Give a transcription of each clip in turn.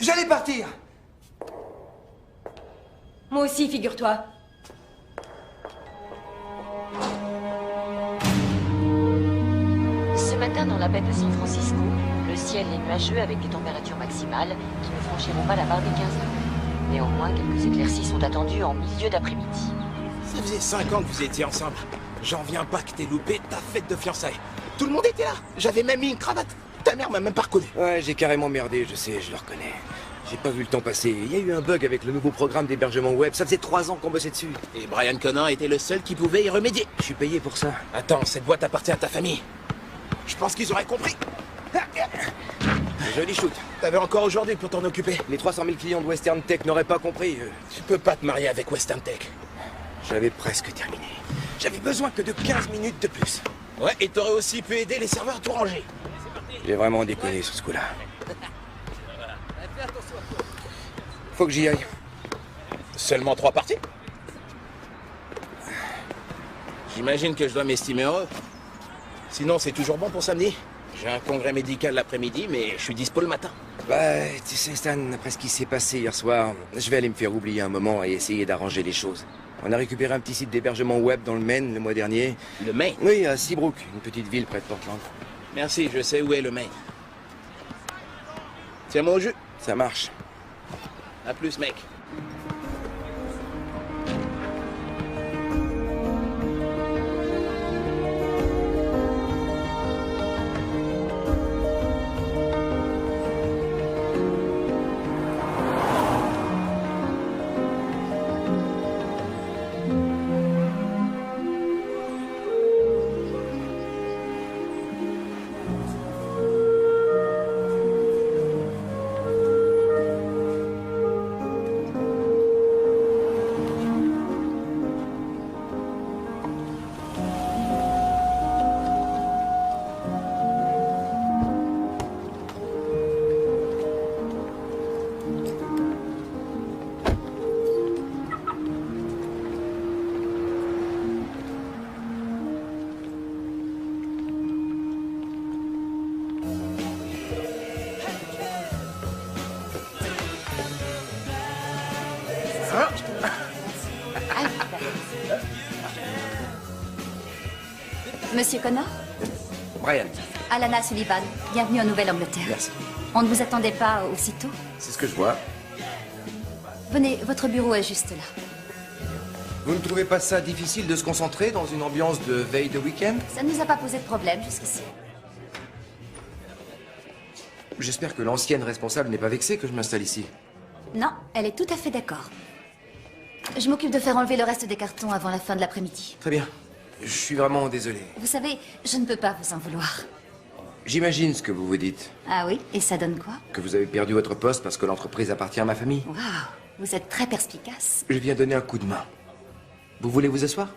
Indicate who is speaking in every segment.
Speaker 1: J'allais partir.
Speaker 2: Moi aussi, figure-toi.
Speaker 3: Ce matin, dans la baie de San Francisco, le ciel est nuageux avec des températures maximales qui ne franchiront pas la barre des 15 degrés. Néanmoins, quelques éclaircies sont attendues en milieu d'après-midi.
Speaker 4: Ça faisait 5 ans que vous étiez ensemble. J'en viens pas que t'aies loupé ta fête de fiançailles. Tout le monde était là. J'avais même mis une cravate. Ta mère m'a même pas reconnu.
Speaker 5: Ouais, j'ai carrément merdé, je sais, je le reconnais. J'ai pas vu le temps passer. Il y a eu un bug avec le nouveau programme d'hébergement web. Ça faisait 3 ans qu'on bossait dessus.
Speaker 4: Et Brian Connor était le seul qui pouvait y remédier.
Speaker 5: Je suis payé pour ça.
Speaker 4: Attends, cette boîte appartient à ta famille. Je pense qu'ils auraient compris.
Speaker 5: Joli shoot.
Speaker 4: T'avais encore aujourd'hui pour t'en occuper.
Speaker 5: Les 300 000 clients de Western Tech n'auraient pas compris.
Speaker 4: Tu peux pas te marier avec Western Tech.
Speaker 5: J'avais presque terminé. J'avais besoin que de 15 minutes de plus.
Speaker 4: Ouais, et t'aurais aussi pu aider les serveurs à tout ranger.
Speaker 5: J'ai vraiment déconné sur ce coup-là. Faut que j'y aille.
Speaker 4: Seulement 3 parties? J'imagine que je dois m'estimer heureux. Sinon, c'est toujours bon pour samedi. J'ai un congrès médical l'après-midi, mais je suis dispo le matin.
Speaker 5: Bah, tu sais, Stan, après ce qui s'est passé hier soir, je vais aller me faire oublier un moment et essayer d'arranger les choses. On a récupéré un petit site d'hébergement web dans le Maine le mois dernier.
Speaker 4: Le Maine?
Speaker 5: Oui, à Seabrook, une petite ville près de Portland.
Speaker 4: Merci, je sais où est le Maine. Tiens-moi au jus.
Speaker 5: Ça marche.
Speaker 4: À plus, mec.
Speaker 6: Monsieur Connor?
Speaker 5: Brian,
Speaker 6: Alana Sullivan, bienvenue en Nouvelle-Angleterre.
Speaker 5: merci.
Speaker 6: On ne vous attendait pas aussitôt?
Speaker 5: C'est ce que je vois.
Speaker 6: Venez, votre bureau est juste là.
Speaker 5: Vous ne trouvez pas ça difficile de se concentrer dans une ambiance de veille de week-end?
Speaker 6: Ça ne nous a pas posé de problème jusqu'ici.
Speaker 5: J'espère que l'ancienne responsable n'est pas vexée que je m'installe ici.
Speaker 6: Non, elle est tout à fait d'accord. Je m'occupe de faire enlever le reste des cartons avant la fin de l'après-midi.
Speaker 5: Très bien. Je suis vraiment désolé.
Speaker 6: Vous savez, je ne peux pas vous en vouloir.
Speaker 5: J'imagine ce que vous vous dites.
Speaker 6: Ah oui? Et ça donne quoi?
Speaker 5: Que vous avez perdu votre poste parce que l'entreprise appartient à ma famille.
Speaker 6: Waouh, vous êtes très perspicace.
Speaker 5: Je viens donner un coup de main. Vous voulez vous asseoir?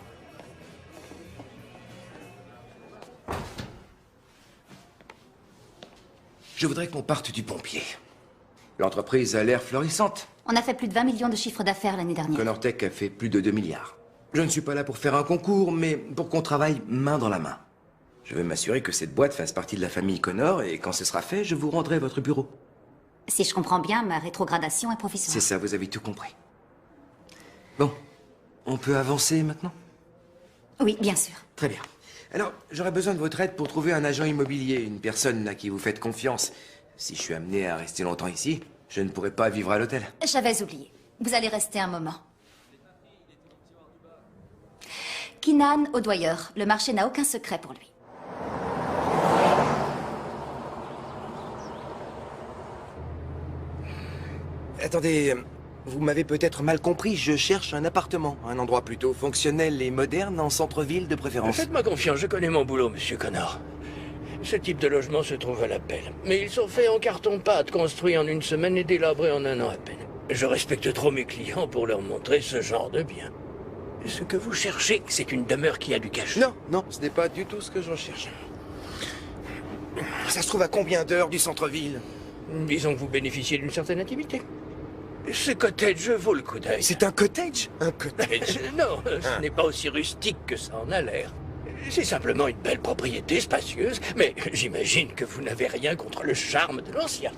Speaker 5: Je voudrais qu'on parte du bon pied. L'entreprise a l'air florissante.
Speaker 6: On a fait plus de 20 millions de chiffres d'affaires l'année dernière.
Speaker 5: Connor Tech a fait plus de 2 milliards. Je ne suis pas là pour faire un concours, mais pour qu'on travaille main dans la main. Je veux m'assurer que cette boîte fasse partie de la famille Connor, et quand ce sera fait, je vous rendrai votre bureau.
Speaker 6: Si je comprends bien, ma rétrogradation est provisoire.
Speaker 5: C'est ça, vous avez tout compris. Bon, on peut avancer maintenant?
Speaker 6: Oui, bien sûr.
Speaker 5: Très bien. Alors, j'aurais besoin de votre aide pour trouver un agent immobilier, une personne à qui vous faites confiance. Si je suis amené à rester longtemps ici, je ne pourrai pas vivre à l'hôtel.
Speaker 6: J'avais oublié. Vous allez rester un moment. Keenan O'Dwyer, le marché n'a aucun secret pour lui.
Speaker 5: Attendez, vous m'avez peut-être mal compris. Je cherche un appartement, un endroit plutôt fonctionnel et moderne, en centre-ville de préférence.
Speaker 7: Faites-moi confiance, je connais mon boulot, monsieur Connor. Ce type de logement se trouve à l'appel. Mais ils sont faits en carton-pâte, construits en 1 semaine et délabrés en 1 an à peine. Je respecte trop mes clients pour leur montrer ce genre de bien. Ce que vous cherchez, c'est une demeure qui a du cash.
Speaker 5: Non, non, ce n'est pas du tout ce que je recherche. Ça se trouve à combien d'heures du centre-ville?
Speaker 7: Disons que vous bénéficiez d'une certaine intimité. Ce cottage vaut le coup d'œil.
Speaker 5: C'est un cottage? Un cottage?
Speaker 7: Non, ce n'est pas aussi rustique que ça en a l'air. C'est simplement une belle propriété spacieuse, mais j'imagine que vous n'avez rien contre le charme de l'ancien.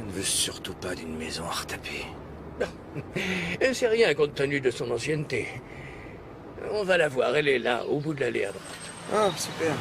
Speaker 4: Je ne veux surtout pas d'une maison à retaper.
Speaker 7: Et c'est rien compte tenu de son ancienneté. On va la voir, elle est là, au bout de l'allée à droite.
Speaker 5: Ah, super.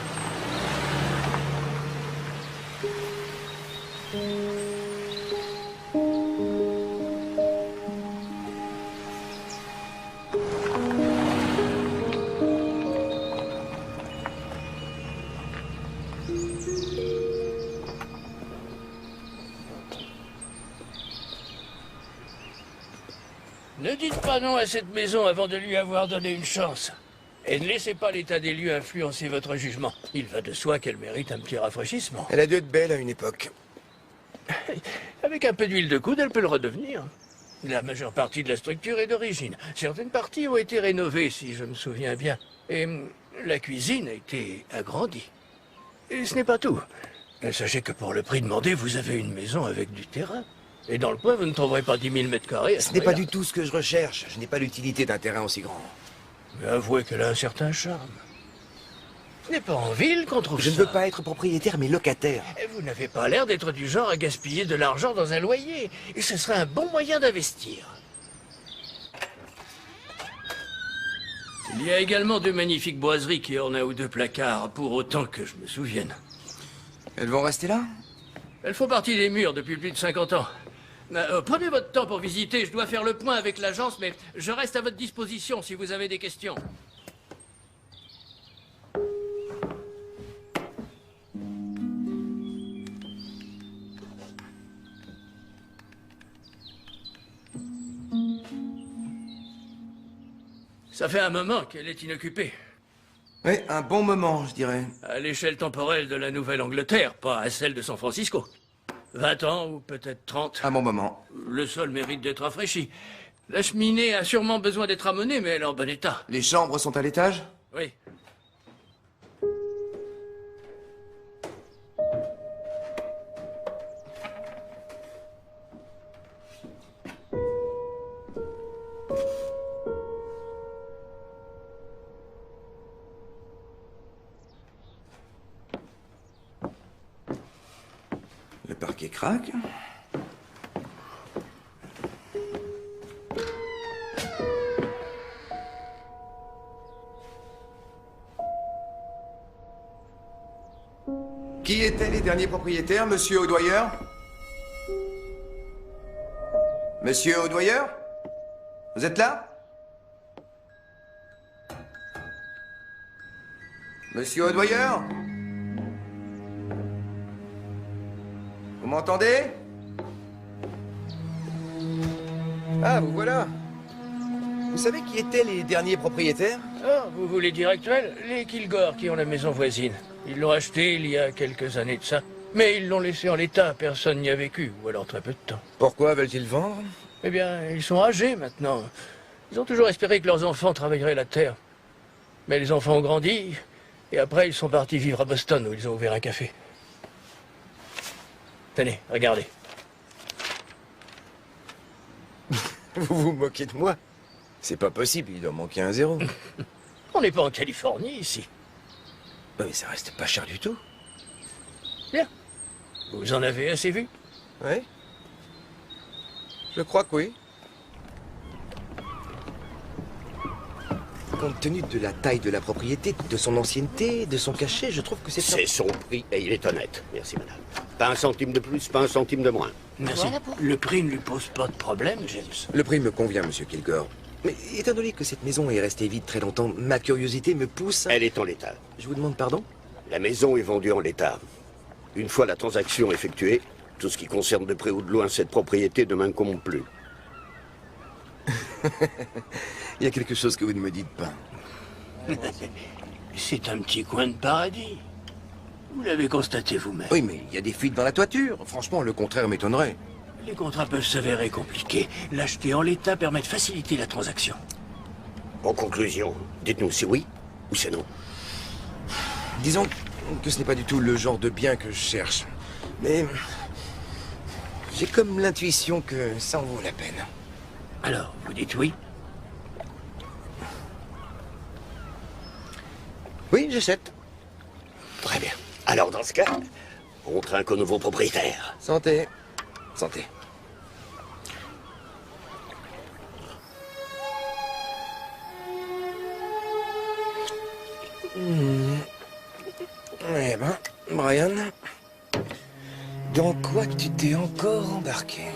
Speaker 7: Ne dites pas non à cette maison avant de lui avoir donné une chance. Et ne laissez pas l'état des lieux influencer votre jugement. Il va de soi qu'elle mérite un petit rafraîchissement.
Speaker 4: Elle a dû être belle à une époque.
Speaker 7: Avec un peu d'huile de coude, elle peut le redevenir. La majeure partie de la structure est d'origine. Certaines parties ont été rénovées, si je me souviens bien. Et la cuisine a été agrandie. Et ce n'est pas tout. Mais sachez que pour le prix demandé, vous avez une maison avec du terrain. Et dans le coin, vous ne trouverez pas 10 000 mètres carrés. à
Speaker 4: Ce n'est pas
Speaker 7: prix-là.
Speaker 4: du tout ce que je recherche. Je n'ai pas l'utilité d'un terrain aussi grand.
Speaker 7: Mais avouez qu'elle a un certain charme. Ce n'est pas en ville qu'on trouve
Speaker 4: Je ne
Speaker 7: ça.
Speaker 4: veux pas être propriétaire, mais locataire.
Speaker 7: Et vous n'avez pas l'air d'être du genre à gaspiller de l'argent dans un loyer. Et ce serait un bon moyen d'investir. Il y a également de magnifiques boiseries qui ornent un ou deux placards, pour autant que je me souvienne.
Speaker 5: Elles vont rester là?
Speaker 7: Elles font partie des murs depuis plus de 50 ans. Prenez votre temps pour visiter, je dois faire le point avec l'agence, mais je reste à votre disposition si vous avez des questions. Ça fait un moment qu'elle est inoccupée.
Speaker 5: Oui, un bon moment, je dirais.
Speaker 7: À l'échelle temporelle de la Nouvelle-Angleterre, pas à celle de San Francisco. 20 ans ou peut-être 30.
Speaker 5: Un bon moment.
Speaker 7: Le sol mérite d'être rafraîchi. La cheminée a sûrement besoin d'être amenée, mais elle est en bon état.
Speaker 5: Les chambres sont à l'étage?
Speaker 7: Oui.
Speaker 5: Le parquet craque. Qui étaient les derniers propriétaires, monsieur Audoyer? Monsieur Audoyer? Vous êtes là? Monsieur Audoyer? Vous m'entendez?
Speaker 4: Ah, vous voilà. Vous savez qui étaient les derniers propriétaires?
Speaker 7: Oh, vous voulez dire actuel? Les Kilgore qui ont la maison voisine. Ils l'ont acheté il y a quelques années de ça. Mais ils l'ont laissé en l'état, personne n'y a vécu, ou alors très peu de temps.
Speaker 4: Pourquoi veulent-ils vendre?
Speaker 7: Eh bien, ils sont âgés maintenant. Ils ont toujours espéré que leurs enfants travailleraient la terre. Mais les enfants ont grandi, et après ils sont partis vivre à Boston, où ils ont ouvert un café. Tenez, regardez.
Speaker 4: Vous vous moquez de moi? C'est pas possible, il doit manquer un zéro.
Speaker 7: On n'est pas en Californie, ici.
Speaker 4: Ouais, mais ça reste pas cher du tout.
Speaker 7: Bien. Vous en avez assez vu?
Speaker 4: Oui? Je crois que oui. Compte tenu de la taille de la propriété, de son ancienneté, de son cachet, je trouve que c'est...
Speaker 1: C'est son prix et il est honnête. Merci, madame. Pas un centime de plus, pas un centime de moins.
Speaker 7: Merci.
Speaker 6: Voilà pour-
Speaker 7: Le prix ne lui pose pas de problème, James.
Speaker 4: Le prix me convient, monsieur Kilgore. Mais étant donné que cette maison est restée vide très longtemps, ma curiosité me pousse à...
Speaker 1: Elle est en l'état.
Speaker 4: Je vous demande pardon?
Speaker 1: La maison est vendue en l'état. Une fois la transaction effectuée, tout ce qui concerne de près ou de loin cette propriété ne m'incombe plus.
Speaker 4: Il y a quelque chose que vous ne me dites pas.
Speaker 7: C'est un petit coin de paradis. Vous l'avez constaté vous-même.
Speaker 4: Oui, mais il y a des fuites dans la toiture. Franchement, le contraire m'étonnerait.
Speaker 7: Les contrats peuvent s'avérer compliqués. L'acheter en l'état permet de faciliter la transaction.
Speaker 1: En conclusion, dites-nous c'est oui ou c'est non.
Speaker 4: Disons que ce n'est pas du tout le genre de bien que je cherche. Mais... j'ai comme l'intuition que ça en vaut la peine.
Speaker 7: Alors, vous dites oui?
Speaker 4: Oui, j'achète.
Speaker 1: Très bien. Alors dans ce cas, on trinque au nouveau propriétaire.
Speaker 4: Santé.
Speaker 5: Santé.
Speaker 4: Eh ben, Brian, dans quoi tu t'es encore embarqué?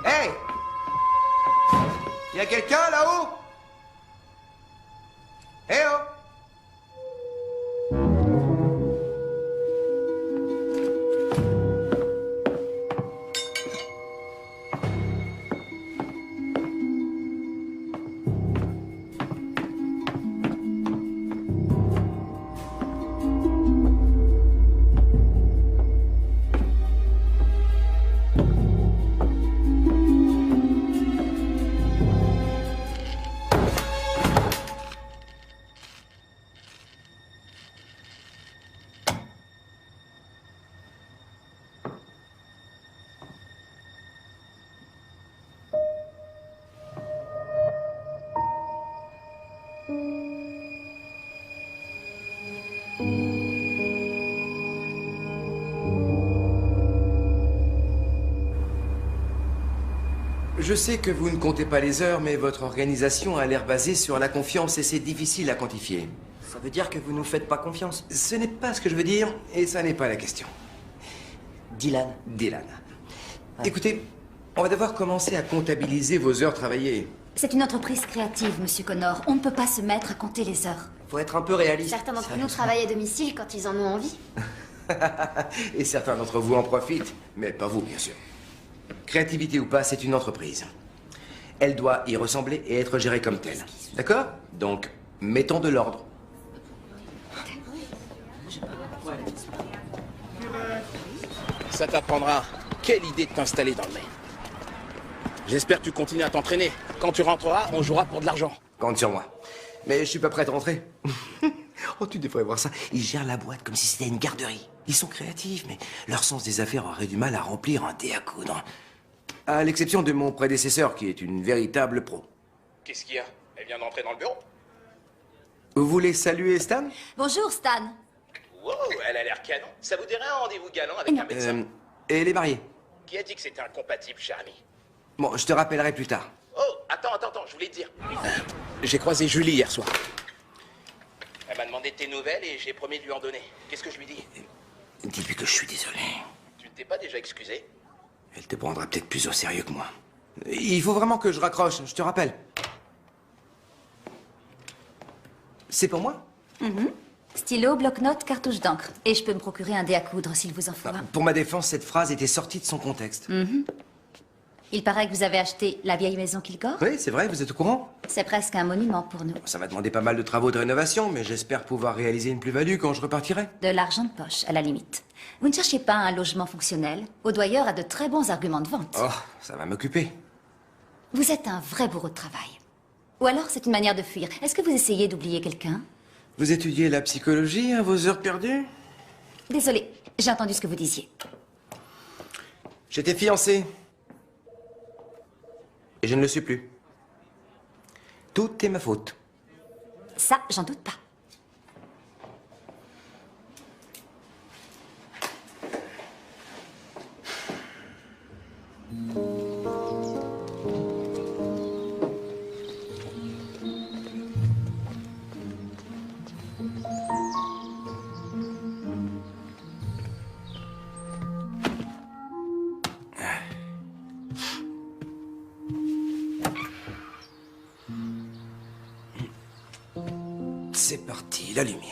Speaker 5: Hey! Y a quelqu'un là-haut? Eh oh! Je sais que vous ne comptez pas les heures, mais votre organisation a l'air basée sur la confiance et c'est difficile à quantifier.
Speaker 8: Ça veut dire que vous nous faites pas confiance.
Speaker 5: Ce n'est pas ce que je veux dire et ça n'est pas la question.
Speaker 8: Dylan.
Speaker 5: Dylan. Écoutez, on va devoir commencer à comptabiliser vos heures travaillées.
Speaker 6: C'est une entreprise créative, Monsieur Connor. On ne peut pas se mettre à compter les heures.
Speaker 8: Faut être un peu réaliste.
Speaker 9: Certains d'entre nous travaillent à domicile quand ils en ont envie.
Speaker 5: Et certains d'entre vous en profitent, mais pas vous, bien sûr. Créativité ou pas, c'est une entreprise. Elle doit y ressembler et être gérée comme telle. D'accord? Donc, mettons de l'ordre.
Speaker 10: Ça t'apprendra. Quelle idée de t'installer dans le Maine. J'espère que tu continues à t'entraîner. Quand tu rentreras, on jouera pour de l'argent.
Speaker 5: Compte sur moi. Mais je suis pas prêt de rentrer. Oh, tu devrais voir ça. Ils gèrent la boîte comme si c'était une garderie. Ils sont créatifs, mais leur sens des affaires aurait du mal à remplir un dé à coudre. À l'exception de mon prédécesseur, qui est une véritable pro.
Speaker 10: Qu'est-ce qu'il y a? Elle vient d'entrer dans le bureau.
Speaker 5: Vous voulez saluer Stan?
Speaker 6: Bonjour, Stan.
Speaker 10: Wow, elle a l'air canon. Ça vous dirait un rendez-vous galant avec un médecin?
Speaker 5: Elle est mariée.
Speaker 10: Qui a dit que c'était incompatible, cher ami?
Speaker 5: Bon, je te rappellerai plus tard.
Speaker 10: Oh, attends, je voulais te dire. J'ai croisé Julie hier soir. Elle m'a demandé de tes nouvelles et j'ai promis de lui en donner. Qu'est-ce que je lui dis?
Speaker 5: Dis-lui que je suis désolé.
Speaker 10: Tu ne t'es pas déjà excusé?
Speaker 5: Elle te prendra peut-être plus au sérieux que moi. Il faut vraiment que je raccroche, je te rappelle. C'est pour moi?
Speaker 6: Stylo, bloc-notes, cartouche d'encre. Et je peux me procurer un dé à coudre s'il vous en faut un.
Speaker 5: Pour ma défense, cette phrase était sortie de son contexte.
Speaker 6: Il paraît que vous avez acheté la vieille maison Kilgore.
Speaker 5: Oui, c'est vrai, vous êtes au courant?
Speaker 6: C'est presque un monument pour nous.
Speaker 5: Ça m'a demandé pas mal de travaux de rénovation, mais j'espère pouvoir réaliser une plus-value quand je repartirai.
Speaker 6: De l'argent de poche, à la limite. Vous ne cherchez pas un logement fonctionnel? Audoyeur a de très bons arguments de vente.
Speaker 5: Oh, ça va m'occuper.
Speaker 6: Vous êtes un vrai bourreau de travail. Ou alors c'est une manière de fuir. Est-ce que vous essayez d'oublier quelqu'un?
Speaker 5: Vous étudiez la psychologie à vos heures perdues?
Speaker 6: Désolée, j'ai entendu ce que vous disiez.
Speaker 5: J'étais fiancé. Et je ne le suis plus. Tout est ma faute.
Speaker 6: Ça, j'en doute pas.
Speaker 5: C'est parti, la lumière.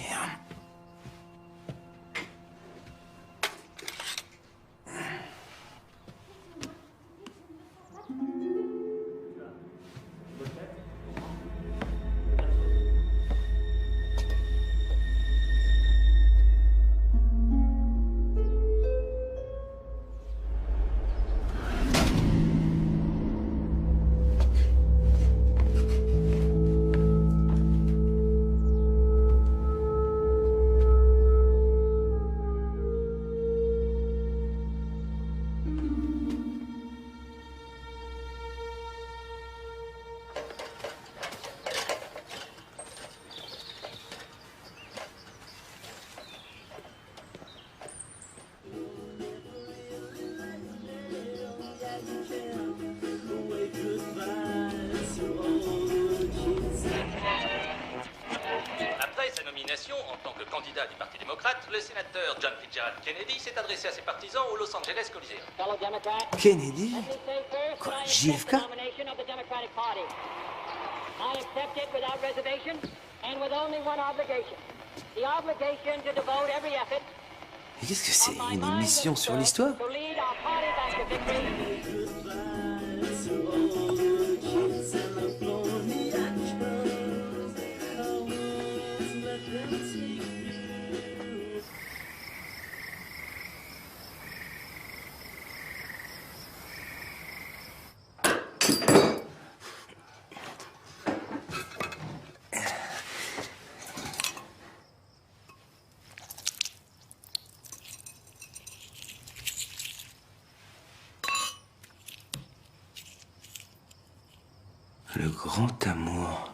Speaker 11: candidat du Parti démocrate, le sénateur John Fitzgerald Kennedy s'est adressé à ses partisans au Los Angeles Coliseum.
Speaker 5: Kennedy? Quoi, JFK?
Speaker 12: I accept it without reservation and with only one obligation. The obligation to devote every effort
Speaker 5: Mais qu'est-ce que c'est? Une émission sur l'histoire?
Speaker 12: to lead our party back to victory.
Speaker 5: Le grand amour.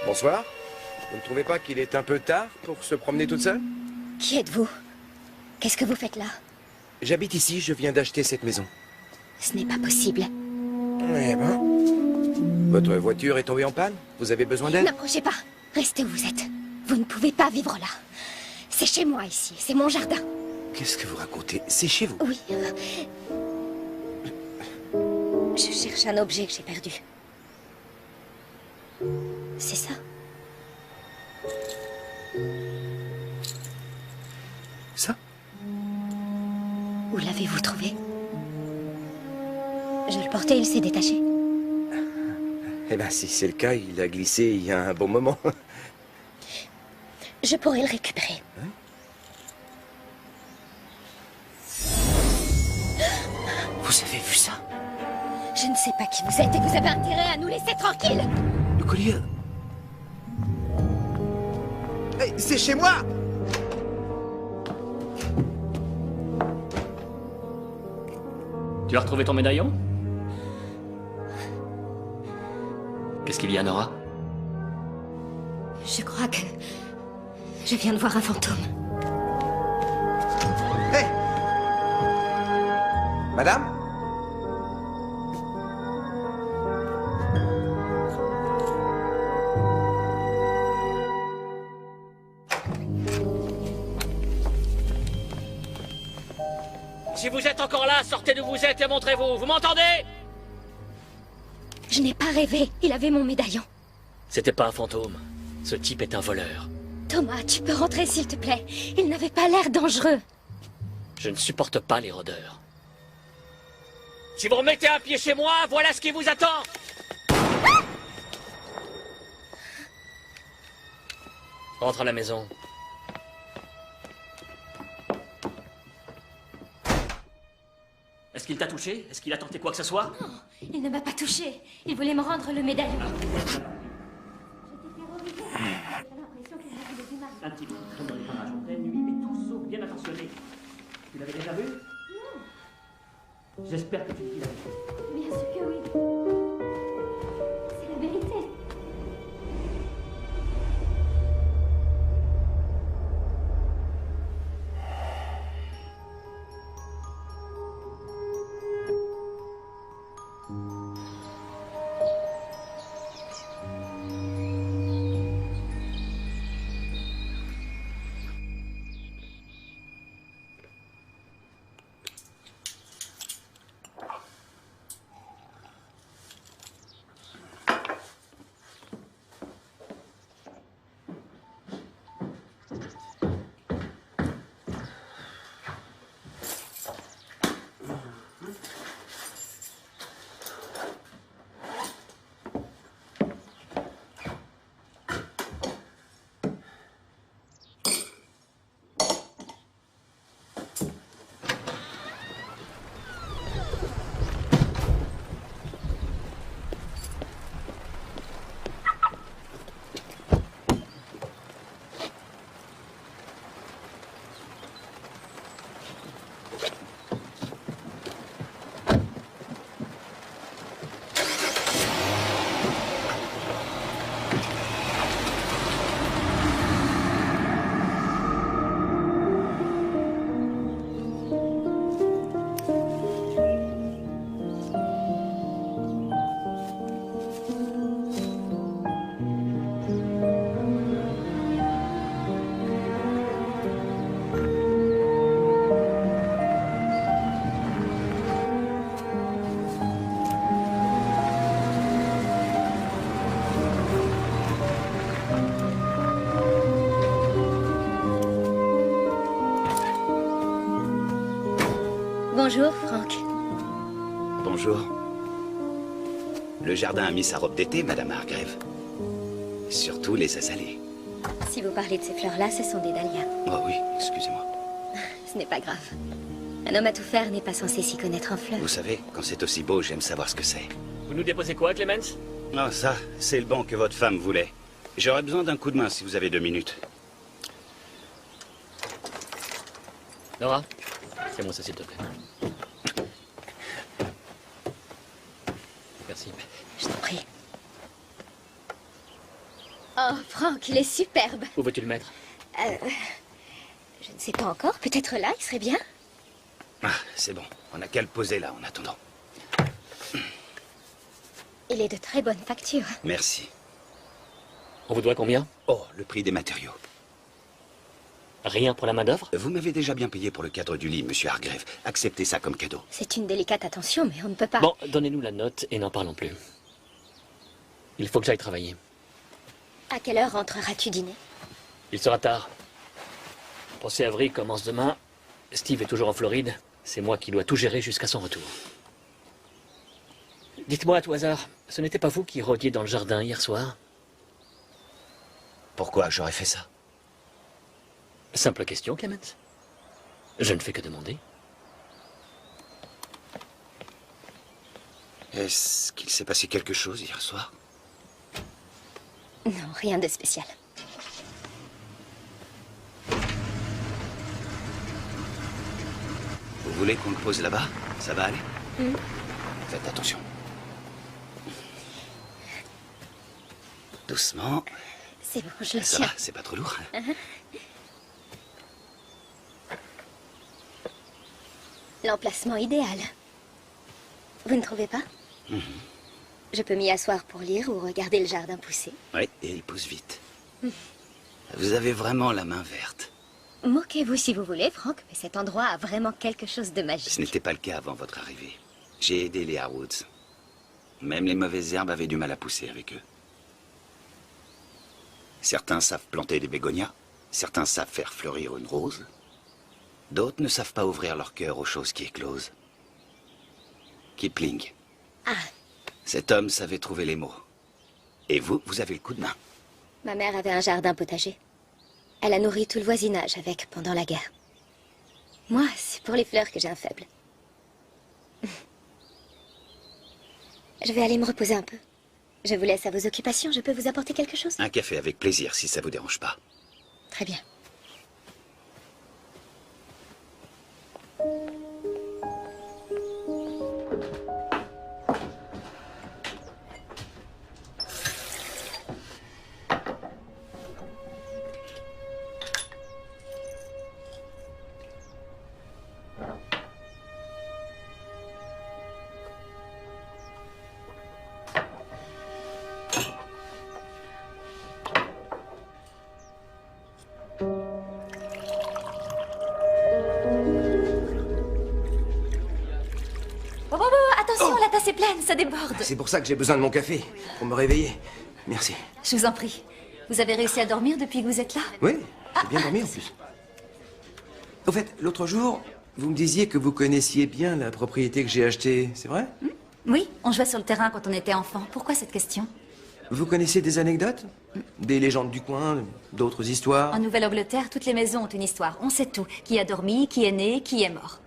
Speaker 4: Bonsoir. Vous ne trouvez pas qu'il est un peu tard pour se promener toute seule?
Speaker 6: Qui êtes-vous? Qu'est-ce que vous faites là?
Speaker 4: J'habite ici, je viens d'acheter cette maison.
Speaker 6: Ce n'est pas possible.
Speaker 4: Eh ben... Votre voiture est tombée en panne? Vous avez besoin d'aide?
Speaker 6: N'approchez pas. Restez où vous êtes. Vous ne pouvez pas vivre là. C'est chez moi ici. C'est mon jardin.
Speaker 4: Qu'est-ce que vous racontez? C'est chez vous?
Speaker 6: Oui. Je cherche un objet que j'ai perdu. C'est ça?
Speaker 4: Ça?
Speaker 6: Où l'avez-vous trouvé? Je le portais, il s'est détaché.
Speaker 4: Eh ben, si c'est le cas, il a glissé il y a un bon moment.
Speaker 6: Je pourrais le récupérer.
Speaker 4: Hein? Vous avez vu ça?
Speaker 6: Je ne sais pas qui vous êtes et vous avez intérêt à nous laisser tranquilles.
Speaker 4: Le collier... Hey, c'est chez moi!
Speaker 13: Tu as retrouvé ton médaillon? Qu'est-ce qu'il y a, Nora?
Speaker 6: Je crois que... je viens de voir un fantôme.
Speaker 4: Hey! Madame?
Speaker 7: Si vous êtes encore là, sortez d'où vous êtes et montrez-vous. Vous m'entendez?
Speaker 6: Je n'ai pas rêvé. Il avait mon médaillon.
Speaker 7: C'était pas un fantôme. Ce type est un voleur.
Speaker 6: Thomas, tu peux rentrer s'il te plaît. Il n'avait pas l'air dangereux.
Speaker 7: Je ne supporte pas les rôdeurs. Si vous remettez un pied chez moi, voilà ce qui vous attend. Rentre à la maison.
Speaker 13: Est-ce qu'il t'a touché? Est-ce qu'il a tenté quoi que ce soit?
Speaker 6: Non, il ne m'a pas touché. Il voulait me rendre le médaillon.
Speaker 13: Un type qui traîne dans les parages en pleine nuit, mais tout sauf bien attentionné. Tu l'avais déjà vu? Non. J'espère que tu dis la vérité.
Speaker 6: Bien sûr que oui. C'est la vérité.
Speaker 14: Bonjour, Franck.
Speaker 15: Bonjour. Le jardin a mis sa robe d'été, Madame Hargrave. Surtout les azalées.
Speaker 14: Si vous parlez de ces fleurs-là, ce sont des dahlias.
Speaker 15: Oh oui, excusez-moi.
Speaker 14: Ce n'est pas grave. Un homme à tout faire n'est pas censé s'y connaître en fleurs.
Speaker 15: Vous savez, quand c'est aussi beau, j'aime savoir ce que c'est.
Speaker 7: Vous nous déposez quoi, Clemens?
Speaker 15: Non, ça, c'est le banc que votre femme voulait. J'aurais besoin d'un coup de main si vous avez 2 minutes.
Speaker 7: Nora, c'est moi ça, s'il te plaît. Merci.
Speaker 14: Je t'en prie. Oh, Franck, il est superbe.
Speaker 7: Où veux-tu le mettre?
Speaker 14: Je ne sais pas encore. Peut-être là, il serait bien.
Speaker 15: Ah, c'est bon. On n'a qu'à le poser là, en attendant.
Speaker 14: Il est de très bonne facture.
Speaker 15: Merci.
Speaker 7: On vous doit combien?
Speaker 15: Oh, le prix des matériaux.
Speaker 7: Rien pour la main-d'œuvre?
Speaker 15: Vous m'avez déjà bien payé pour le cadre du lit, monsieur Hargrave. Acceptez ça comme cadeau.
Speaker 14: C'est une délicate attention, mais on ne peut pas...
Speaker 7: Bon, donnez-nous la note et n'en parlons plus. Il faut que j'aille travailler.
Speaker 14: À quelle heure rentreras-tu dîner?
Speaker 7: Il sera tard. Le procès Avery commence demain. Steve est toujours en Floride. C'est moi qui dois tout gérer jusqu'à son retour. Dites-moi à tout hasard, ce n'était pas vous qui rôdiez dans le jardin hier soir?
Speaker 15: Pourquoi j'aurais fait ça?
Speaker 7: Simple question, Clemens. Je ne fais que demander.
Speaker 15: Est-ce qu'il s'est passé quelque chose hier soir?
Speaker 14: Non, rien de spécial.
Speaker 15: Vous voulez qu'on le pose là-bas? Ça va aller? Faites attention. Doucement.
Speaker 14: C'est bon, je le
Speaker 15: Ça
Speaker 14: tiens.
Speaker 15: va, c'est pas trop lourd.
Speaker 14: L'emplacement idéal. Vous ne trouvez pas? Je peux m'y asseoir pour lire ou regarder le jardin pousser.
Speaker 15: Oui, et il pousse vite. Vous avez vraiment la main verte.
Speaker 14: Moquez-vous si vous voulez, Franck, mais cet endroit a vraiment quelque chose de magique.
Speaker 15: Ce n'était pas le cas avant votre arrivée. J'ai aidé les Harwoods. Même les mauvaises herbes avaient du mal à pousser avec eux. Certains savent planter des bégonias, certains savent faire fleurir une rose. D'autres ne savent pas ouvrir leur cœur aux choses qui éclosent. Kipling.
Speaker 14: Ah,
Speaker 15: Cet homme savait trouver les mots. Et vous, vous avez le coup de main.
Speaker 14: ma mère avait un jardin potager. Elle a nourri tout le voisinage avec pendant la guerre. Moi, c'est pour les fleurs que j'ai un faible. Je vais aller me reposer un peu. Je vous laisse à vos occupations. Je peux vous apporter quelque chose?
Speaker 15: Un café avec plaisir, si ça vous dérange pas.
Speaker 14: Très bien.
Speaker 6: Attention, la tasse est pleine, ça déborde.
Speaker 5: C'est pour ça que j'ai besoin de mon café, pour me réveiller. Merci.
Speaker 6: Je vous en prie. Vous avez réussi à dormir depuis que vous êtes là?
Speaker 5: Oui, j'ai bien dormi en plus. Au fait, l'autre jour, vous me disiez que vous connaissiez bien la propriété que j'ai achetée, c'est vrai?
Speaker 6: Oui, on jouait sur le terrain quand on était enfant. Pourquoi cette question?
Speaker 5: Vous connaissez des anecdotes? Des légendes du coin, d'autres histoires?
Speaker 6: En Nouvelle-Angleterre, toutes les maisons ont une histoire. On sait tout. Qui a dormi, qui est né, qui est mort.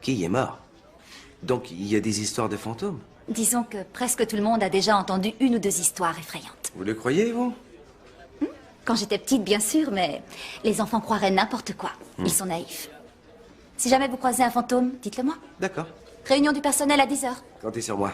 Speaker 5: Qui est mort? Donc il y a des histoires de fantômes?
Speaker 6: Disons que presque tout le monde a déjà entendu une ou deux histoires effrayantes.
Speaker 5: Vous le croyez, vous?
Speaker 6: Quand j'étais petite, bien sûr, mais les enfants croiraient n'importe quoi. Ils sont naïfs. Si jamais vous croisez un fantôme, dites-le moi.
Speaker 5: D'accord.
Speaker 6: Réunion du personnel à 10h.
Speaker 5: Comptez sur moi.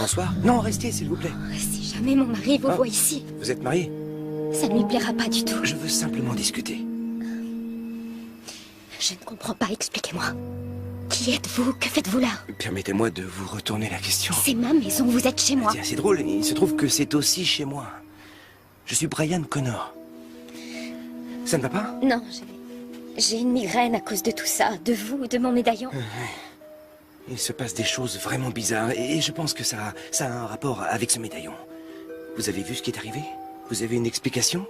Speaker 5: Bonsoir. Non, restez, s'il vous plaît.
Speaker 14: Si jamais mon mari vous voit ici,
Speaker 5: Vous êtes marié?
Speaker 14: ça ne lui plaira pas du tout.
Speaker 5: Je veux simplement discuter.
Speaker 14: Je ne comprends pas, expliquez-moi. Qui êtes-vous? Que faites-vous là?
Speaker 5: Permettez-moi de vous retourner la question.
Speaker 14: C'est ma maison, vous êtes chez moi.
Speaker 5: Tiens, c'est drôle, il se trouve que c'est aussi chez moi. Je suis Brian Connor. Ça ne va pas?
Speaker 14: Non, j'ai une migraine à cause de tout ça, de vous, de mon médaillon.
Speaker 5: Il se passe des choses vraiment bizarres et je pense que ça a un rapport avec ce médaillon. Vous avez vu ce qui est arrivé? Vous avez une explication?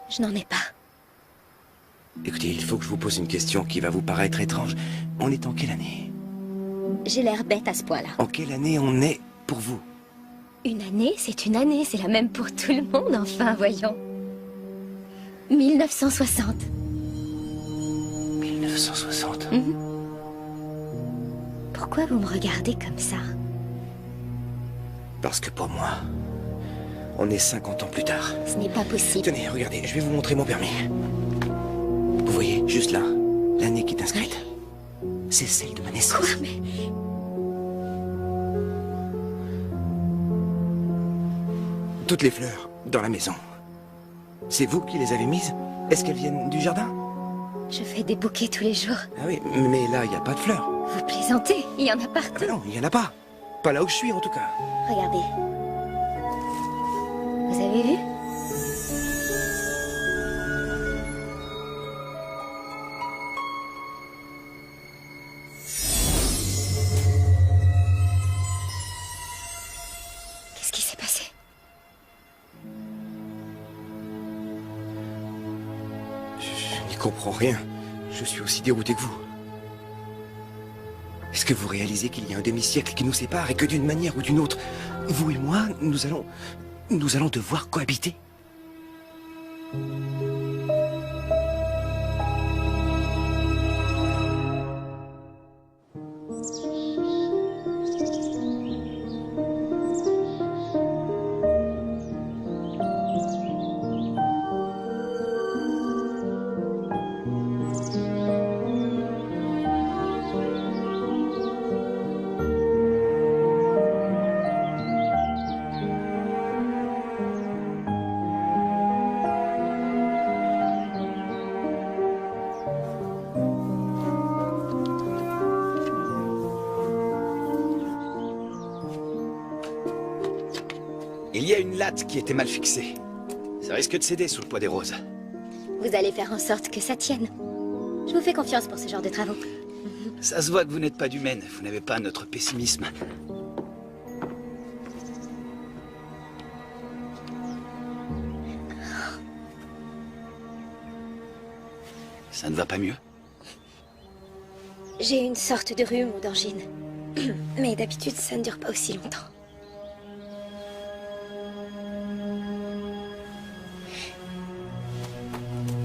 Speaker 14: Je n'en ai pas.
Speaker 5: Écoutez, il faut que je vous pose une question qui va vous paraître étrange. On est en quelle année?
Speaker 14: J'ai l'air bête à ce point-là.
Speaker 5: En quelle année on est pour vous?
Speaker 14: Une année, c'est la même pour tout le monde, enfin, voyons. 1960.
Speaker 5: 1960.
Speaker 14: Pourquoi vous me regardez comme ça?
Speaker 5: Parce que pour moi, on est 50 ans plus tard.
Speaker 14: Ce n'est pas possible.
Speaker 5: Tenez, regardez, je vais vous montrer mon permis. Vous voyez, juste là, l'année qui est inscrite. C'est celle de ma naissance.
Speaker 14: Quoi, mais...
Speaker 5: Toutes les fleurs dans la maison. C'est vous qui les avez mises? Est-ce qu'elles viennent du jardin?
Speaker 14: Je fais des bouquets tous les jours.
Speaker 5: Ah oui, mais là, il n'y a pas de fleurs.
Speaker 14: Vous plaisantez, il y en a partout.
Speaker 5: Ah ben non, il n'y en a pas. Pas là où je suis, en tout cas.
Speaker 14: Regardez. Vous avez vu? Qu'est-ce qui s'est passé?
Speaker 5: Je n'y comprends rien. Je suis aussi dérouté que vous. Est-ce que vous réalisez qu'il y a un demi-siècle qui nous sépare et que d'une manière ou d'une autre, vous et moi, nous allons devoir cohabiter?
Speaker 15: Il y a une latte qui était mal fixée. Ça risque de céder sous le poids des roses.
Speaker 14: Vous allez faire en sorte que ça tienne. Je vous fais confiance pour ce genre de travaux.
Speaker 15: Ça se voit que vous n'êtes pas d'humaine. Vous n'avez pas notre pessimisme. Ça ne va pas mieux?
Speaker 14: J'ai une sorte de rhume ou d'angine. Mais d'habitude, ça ne dure pas aussi longtemps.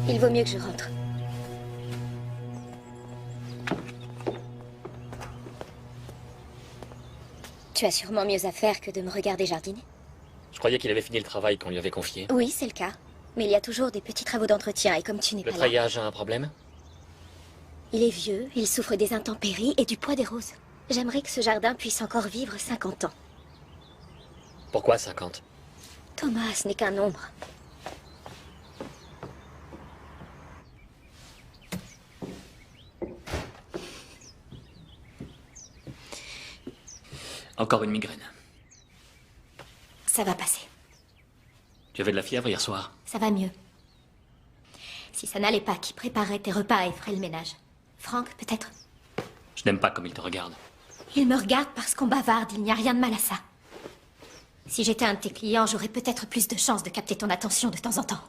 Speaker 14: Il vaut mieux que je rentre. Tu as sûrement mieux à faire que de me regarder jardiner.
Speaker 11: Je croyais qu'il avait fini le travail qu'on lui avait confié.
Speaker 14: Oui, c'est le cas. Mais il y a toujours des petits travaux d'entretien et comme tu n'es pas
Speaker 11: Le
Speaker 14: là...
Speaker 11: treillage a un problème?
Speaker 14: Il est vieux, il souffre des intempéries et du poids des roses. J'aimerais que ce jardin puisse encore vivre 50 ans.
Speaker 11: Pourquoi 50?
Speaker 14: Thomas, ce n'est qu'un nombre.
Speaker 11: Encore une migraine.
Speaker 14: Ça va passer.
Speaker 11: Tu avais de la fièvre hier soir?
Speaker 14: Ça va mieux. Si ça n'allait pas, qui préparait tes repas et ferait le ménage? Franck, peut-être?
Speaker 11: Je n'aime pas comme il te regarde.
Speaker 14: Il me regarde parce qu'on bavarde, il n'y a rien de mal à ça. Si j'étais un de tes clients, j'aurais peut-être plus de chances de capter ton attention de temps en temps.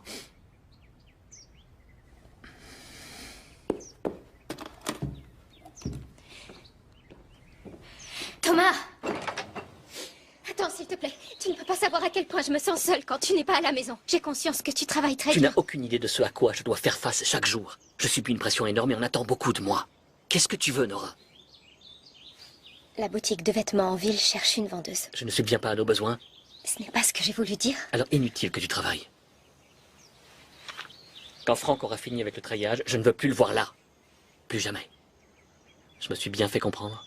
Speaker 14: Thomas! Attends, s'il te plaît. Tu ne peux pas savoir à quel point je me sens seule quand tu n'es pas à la maison. J'ai conscience que tu travailles très
Speaker 11: Tu
Speaker 14: dur.
Speaker 11: n'as aucune idée de ce à quoi je dois faire face chaque jour. Je subis une pression énorme et on attend beaucoup de moi. Qu'est-ce que tu veux, Nora?
Speaker 14: La boutique de vêtements en ville cherche une vendeuse.
Speaker 11: Je ne subviens pas à nos besoins.
Speaker 14: Ce n'est pas ce que j'ai voulu dire.
Speaker 11: Alors inutile que tu travailles. Quand Franck aura fini avec le treillage, je ne veux plus le voir là. Plus jamais. Je me suis bien fait comprendre.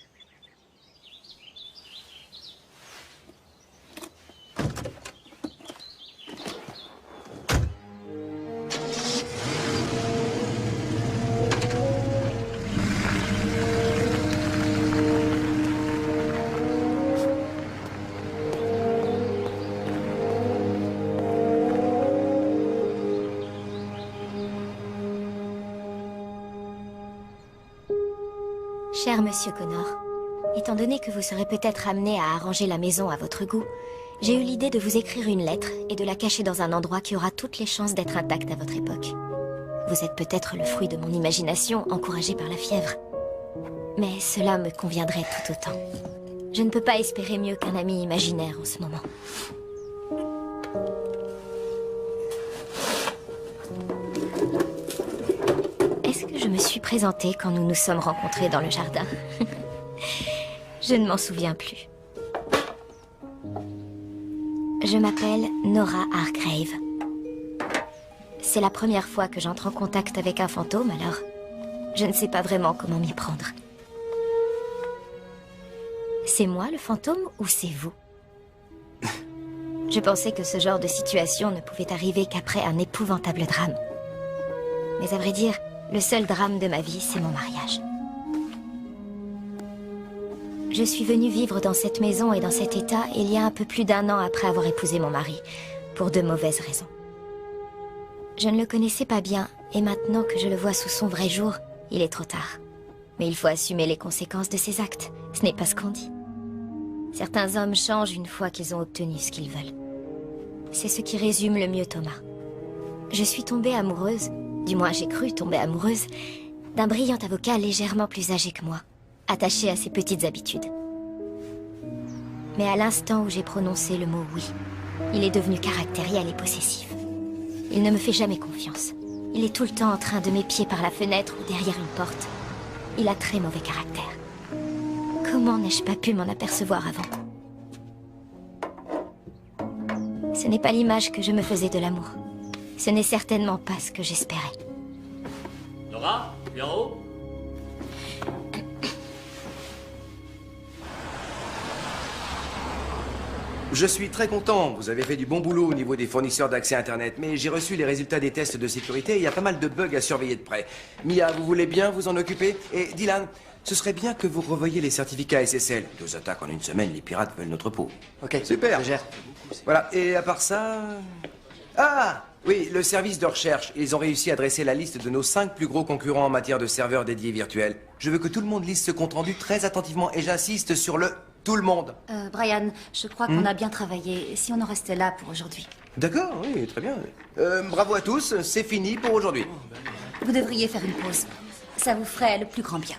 Speaker 14: Cher monsieur Connor, étant donné que vous serez peut-être amené à arranger la maison à votre goût, j'ai eu l'idée de vous écrire une lettre et de la cacher dans un endroit qui aura toutes les chances d'être intact à votre époque. Vous êtes peut-être le fruit de mon imagination, encouragée par la fièvre. Mais cela me conviendrait tout autant. Je ne peux pas espérer mieux qu'un ami imaginaire en ce moment. Est-ce que je me suis présentée quand nous nous sommes rencontrés dans le jardin? Je ne m'en souviens plus. Je m'appelle Nora Hargrave. C'est la première fois que j'entre en contact avec un fantôme, alors je ne sais pas vraiment comment m'y prendre. C'est moi le fantôme ou c'est vous? Je pensais que ce genre de situation ne pouvait arriver qu'après un épouvantable drame. Mais à vrai dire, le seul drame de ma vie, c'est mon mariage. Je suis venue vivre dans cette maison et dans cet état il y a un peu plus d'1 an après avoir épousé mon mari, pour de mauvaises raisons. Je ne le connaissais pas bien, et maintenant que je le vois sous son vrai jour, il est trop tard. Mais il faut assumer les conséquences de ses actes, ce n'est pas ce qu'on dit. Certains hommes changent une fois qu'ils ont obtenu ce qu'ils veulent. C'est ce qui résume le mieux Thomas. Je suis tombée amoureuse, du moins j'ai cru tomber amoureuse, d'un brillant avocat légèrement plus âgé que moi, attaché à ses petites habitudes. Mais à l'instant où j'ai prononcé le mot oui, il est devenu caractériel et possessif. Il ne me fait jamais confiance. Il est tout le temps en train de m'épier par la fenêtre ou derrière une porte. Il a très mauvais caractère. Comment n'ai-je pas pu m'en apercevoir avant? Ce n'est pas l'image que je me faisais de l'amour. Ce n'est certainement pas ce que j'espérais.
Speaker 11: Nora, viens en haut.
Speaker 5: Je suis très content. Vous avez fait du bon boulot au niveau des fournisseurs d'accès Internet, mais j'ai reçu les résultats des tests de sécurité et il y a pas mal de bugs à surveiller de près. Mia, vous voulez bien vous en occuper? Et Dylan, ce serait bien que vous revoyiez les certificats SSL. 2 attaques en 1 semaine, les pirates veulent notre peau.
Speaker 8: Ok,
Speaker 5: super.
Speaker 8: je gère.
Speaker 5: Voilà, et à part ça... Ah oui, le service de recherche. Ils ont réussi à dresser la liste de nos 5 plus gros concurrents en matière de serveurs dédiés virtuels. Je veux que tout le monde lise ce compte-rendu très attentivement et j'insiste sur le tout le monde.
Speaker 6: Brian, je crois qu'on a bien travaillé. Si on en restait là pour aujourd'hui.
Speaker 5: D'accord, oui, très bien. Bravo à tous, c'est fini pour aujourd'hui.
Speaker 6: Vous devriez faire une pause. Ça vous ferait le plus grand bien.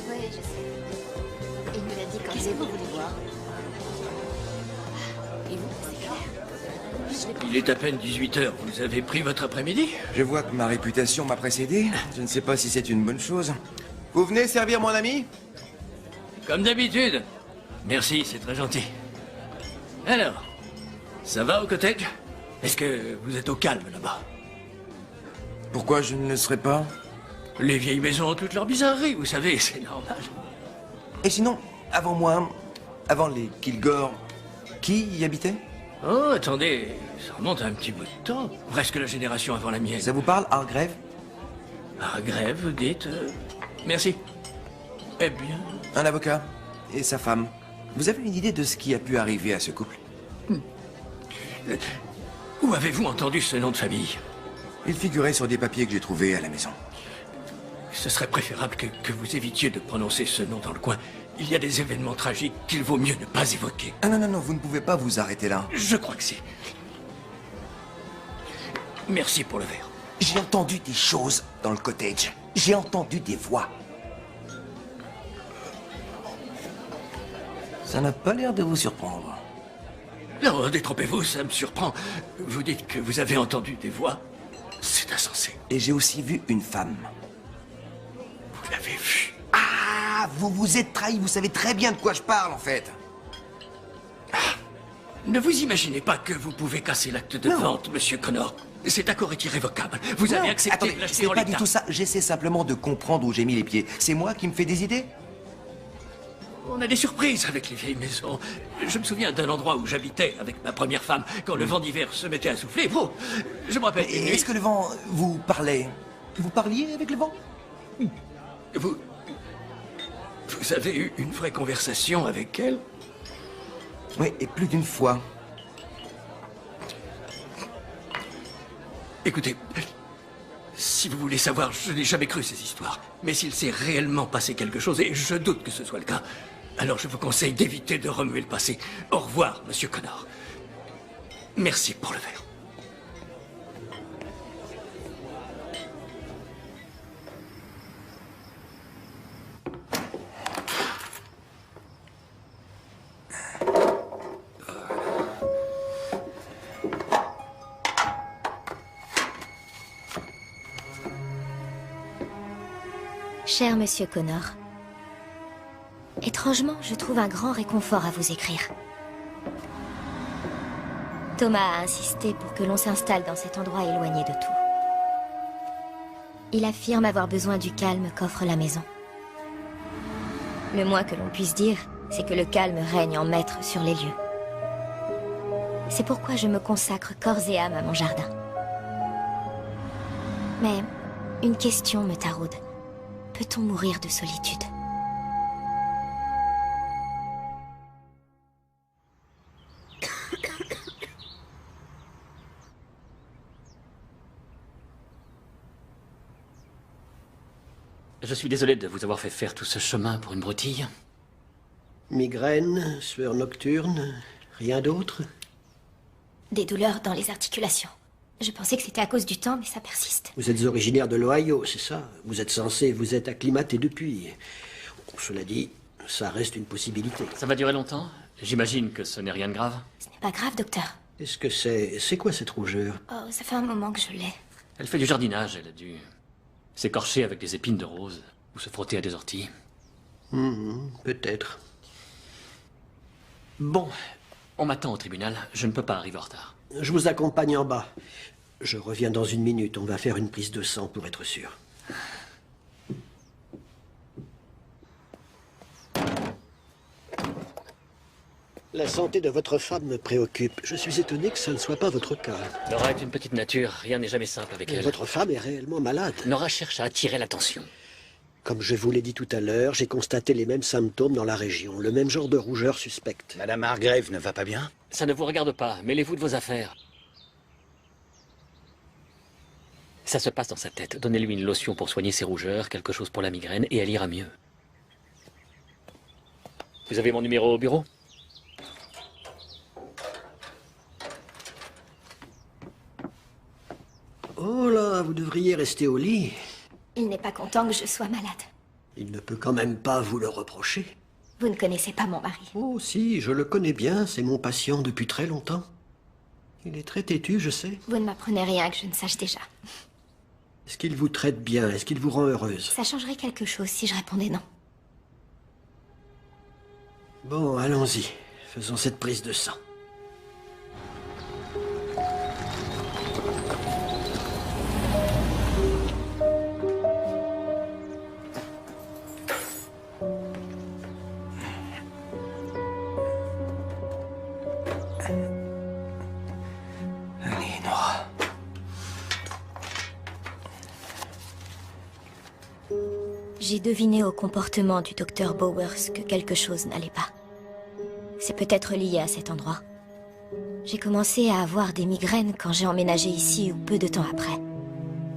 Speaker 9: Oui, je sais. Il me l'a dit quand
Speaker 11: Qu'est-ce que vous voulez voir?
Speaker 6: Et vous, c'est clair.
Speaker 7: Il est à peine 18h. Vous avez pris votre après-midi?
Speaker 5: Je vois que ma réputation m'a précédé. Je ne sais pas si c'est une bonne chose. Vous venez servir mon ami?
Speaker 7: Comme d'habitude. Merci, c'est très gentil. Alors, ça va au Cotec? Est-ce que vous êtes au calme là-bas?
Speaker 5: Pourquoi je ne le serais pas?
Speaker 7: Les vieilles maisons ont toutes leurs bizarreries, vous savez, c'est normal.
Speaker 5: Et sinon, avant moi, avant les Kilgore, qui y habitait?
Speaker 7: Oh, attendez, ça remonte à un petit bout de temps. Presque la génération avant la mienne.
Speaker 5: Ça vous parle, Hargrave?
Speaker 7: Hargrave, vous dites? Merci. Eh bien...
Speaker 5: Un avocat et sa femme. Vous avez une idée de ce qui a pu arriver à ce couple?
Speaker 7: Où avez-vous entendu ce nom de famille?
Speaker 5: Il figurait sur des papiers que j'ai trouvés à la maison.
Speaker 7: Ce serait préférable que vous évitiez de prononcer ce nom dans le coin. Il y a des événements tragiques qu'il vaut mieux ne pas évoquer.
Speaker 5: Ah non, non, non, vous ne pouvez pas vous arrêter là.
Speaker 7: Je crois que c'est... Merci pour le verre.
Speaker 5: J'ai entendu des choses dans le cottage. J'ai entendu des voix. Ça n'a pas l'air de vous surprendre.
Speaker 7: Non, détrompez-vous, ça me surprend. Vous dites que vous avez entendu des voix. C'est insensé.
Speaker 5: Et j'ai aussi vu une femme.
Speaker 7: Vous l'avez vue?
Speaker 5: Ah, vous vous êtes trahi, vous savez très bien de quoi je parle en fait.
Speaker 7: Ne vous imaginez pas que vous pouvez casser l'acte de vente, monsieur Connor. Cet accord est irrévocable. Vous avez accepté de l'acheter en
Speaker 5: c'est pas
Speaker 7: l'état.
Speaker 5: du tout ça. J'essaie simplement de comprendre où j'ai mis les pieds. C'est moi qui me fais des idées?
Speaker 7: On a des surprises avec les vieilles maisons. Je me souviens d'un endroit où j'habitais avec ma première femme, quand le vent d'hiver se mettait à souffler. Oh, je me rappelle.
Speaker 5: Et est-ce que le vent vous parlait? Vous parliez avec le vent?
Speaker 7: Vous Vous avez eu une vraie conversation avec elle?
Speaker 5: Oui, et plus d'une fois.
Speaker 7: Écoutez, si vous voulez savoir, je n'ai jamais cru ces histoires. Mais s'il s'est réellement passé quelque chose, et je doute que ce soit le cas, alors je vous conseille d'éviter de remuer le passé. Au revoir, Monsieur Connor. Merci pour le verre.
Speaker 14: Cher Monsieur Connor, étrangement, je trouve un grand réconfort à vous écrire. Thomas a insisté pour que l'on s'installe dans cet endroit éloigné de tout. Il affirme avoir besoin du calme qu'offre la maison. Le moins que l'on puisse dire, c'est que le calme règne en maître sur les lieux. C'est pourquoi je me consacre corps et âme à mon jardin. Mais une question me taraude. Peut-on mourir de solitude?
Speaker 11: Je suis désolé de vous avoir fait faire tout ce chemin pour une broutille.
Speaker 16: Migraine, sueur nocturne, rien d'autre?
Speaker 14: Des douleurs dans les articulations. Je pensais que c'était à cause du temps, mais ça persiste.
Speaker 16: Vous êtes originaire de l'Ohio, c'est ça? Vous êtes censé vous être acclimaté depuis. Cela dit, ça reste une possibilité.
Speaker 11: Ça va durer longtemps? J'imagine que ce n'est rien de grave.
Speaker 14: Ce n'est pas grave, docteur.
Speaker 16: Est-ce que c'est... C'est quoi cette rougeur?
Speaker 14: Oh, ça fait un moment que je l'ai.
Speaker 11: Elle fait du jardinage, elle a dû s'écorcher avec des épines de rose ou se frotter à des orties.
Speaker 16: Peut-être.
Speaker 11: Bon, on m'attend au tribunal. Je ne peux pas arriver en retard.
Speaker 16: Je vous accompagne en bas. Je reviens dans une minute. On va faire une prise de sang pour être sûr. La santé de votre femme me préoccupe. Je suis étonné que ça ne soit pas votre cas.
Speaker 11: Nora est une petite nature. Rien n'est jamais simple avec elle.
Speaker 16: Votre femme est réellement malade.
Speaker 11: Nora cherche à attirer l'attention.
Speaker 16: Comme je vous l'ai dit tout à l'heure, j'ai constaté les mêmes symptômes dans la région. Le même genre de rougeur suspecte.
Speaker 15: Madame Hargrave ne va pas bien?
Speaker 11: Ça ne vous regarde pas. Mêlez-vous de vos affaires. Ça se passe dans sa tête. Donnez-lui une lotion pour soigner ses rougeurs, quelque chose pour la migraine, et elle ira mieux. Vous avez mon numéro au bureau?
Speaker 16: Oh là, vous devriez rester au lit.
Speaker 14: Il n'est pas content que je sois malade.
Speaker 16: Il ne peut quand même pas vous le reprocher.
Speaker 14: Vous ne connaissez pas mon mari.
Speaker 16: Oh si, je le connais bien, c'est mon patient depuis très longtemps. Il est très têtu, je sais.
Speaker 14: Vous ne m'apprenez rien que je ne sache déjà.
Speaker 16: Est-ce qu'il vous traite bien? Est-ce qu'il vous rend heureuse?
Speaker 14: Ça changerait quelque chose si je répondais non.
Speaker 16: Bon, allons-y. Faisons cette prise de sang.
Speaker 5: Allez, Nora.
Speaker 14: J'ai deviné au comportement du docteur Bowers que quelque chose n'allait pas. C'est peut-être lié à cet endroit. J'ai commencé à avoir des migraines quand j'ai emménagé ici ou peu de temps après.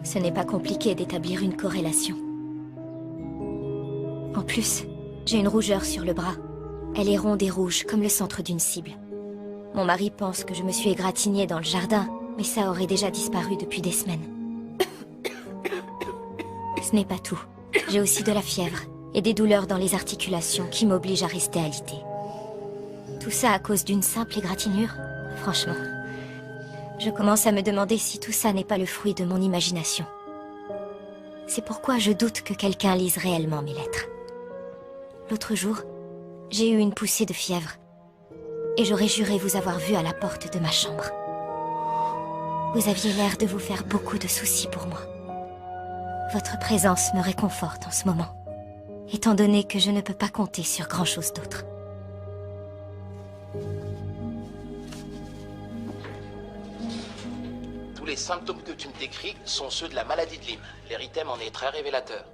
Speaker 14: Ce n'est pas compliqué d'établir une corrélation. En plus, j'ai une rougeur sur le bras. Elle est ronde et rouge, comme le centre d'une cible. Mon mari pense que je me suis égratignée dans le jardin, mais ça aurait déjà disparu depuis des semaines. Ce n'est pas tout. J'ai aussi de la fièvre et des douleurs dans les articulations qui m'obligent à rester alitée. Tout ça à cause d'une simple égratignure? Franchement, je commence à me demander si tout ça n'est pas le fruit de mon imagination. C'est pourquoi je doute que quelqu'un lise réellement mes lettres. L'autre jour, j'ai eu une poussée de fièvre. Et j'aurais juré vous avoir vu à la porte de ma chambre. Vous aviez l'air de vous faire beaucoup de soucis pour moi. Votre présence me réconforte en ce moment, étant donné que je ne peux pas compter sur grand-chose d'autre.
Speaker 10: Tous les symptômes que tu me décris sont ceux de la maladie de Lyme. L'érythème en est très révélateur.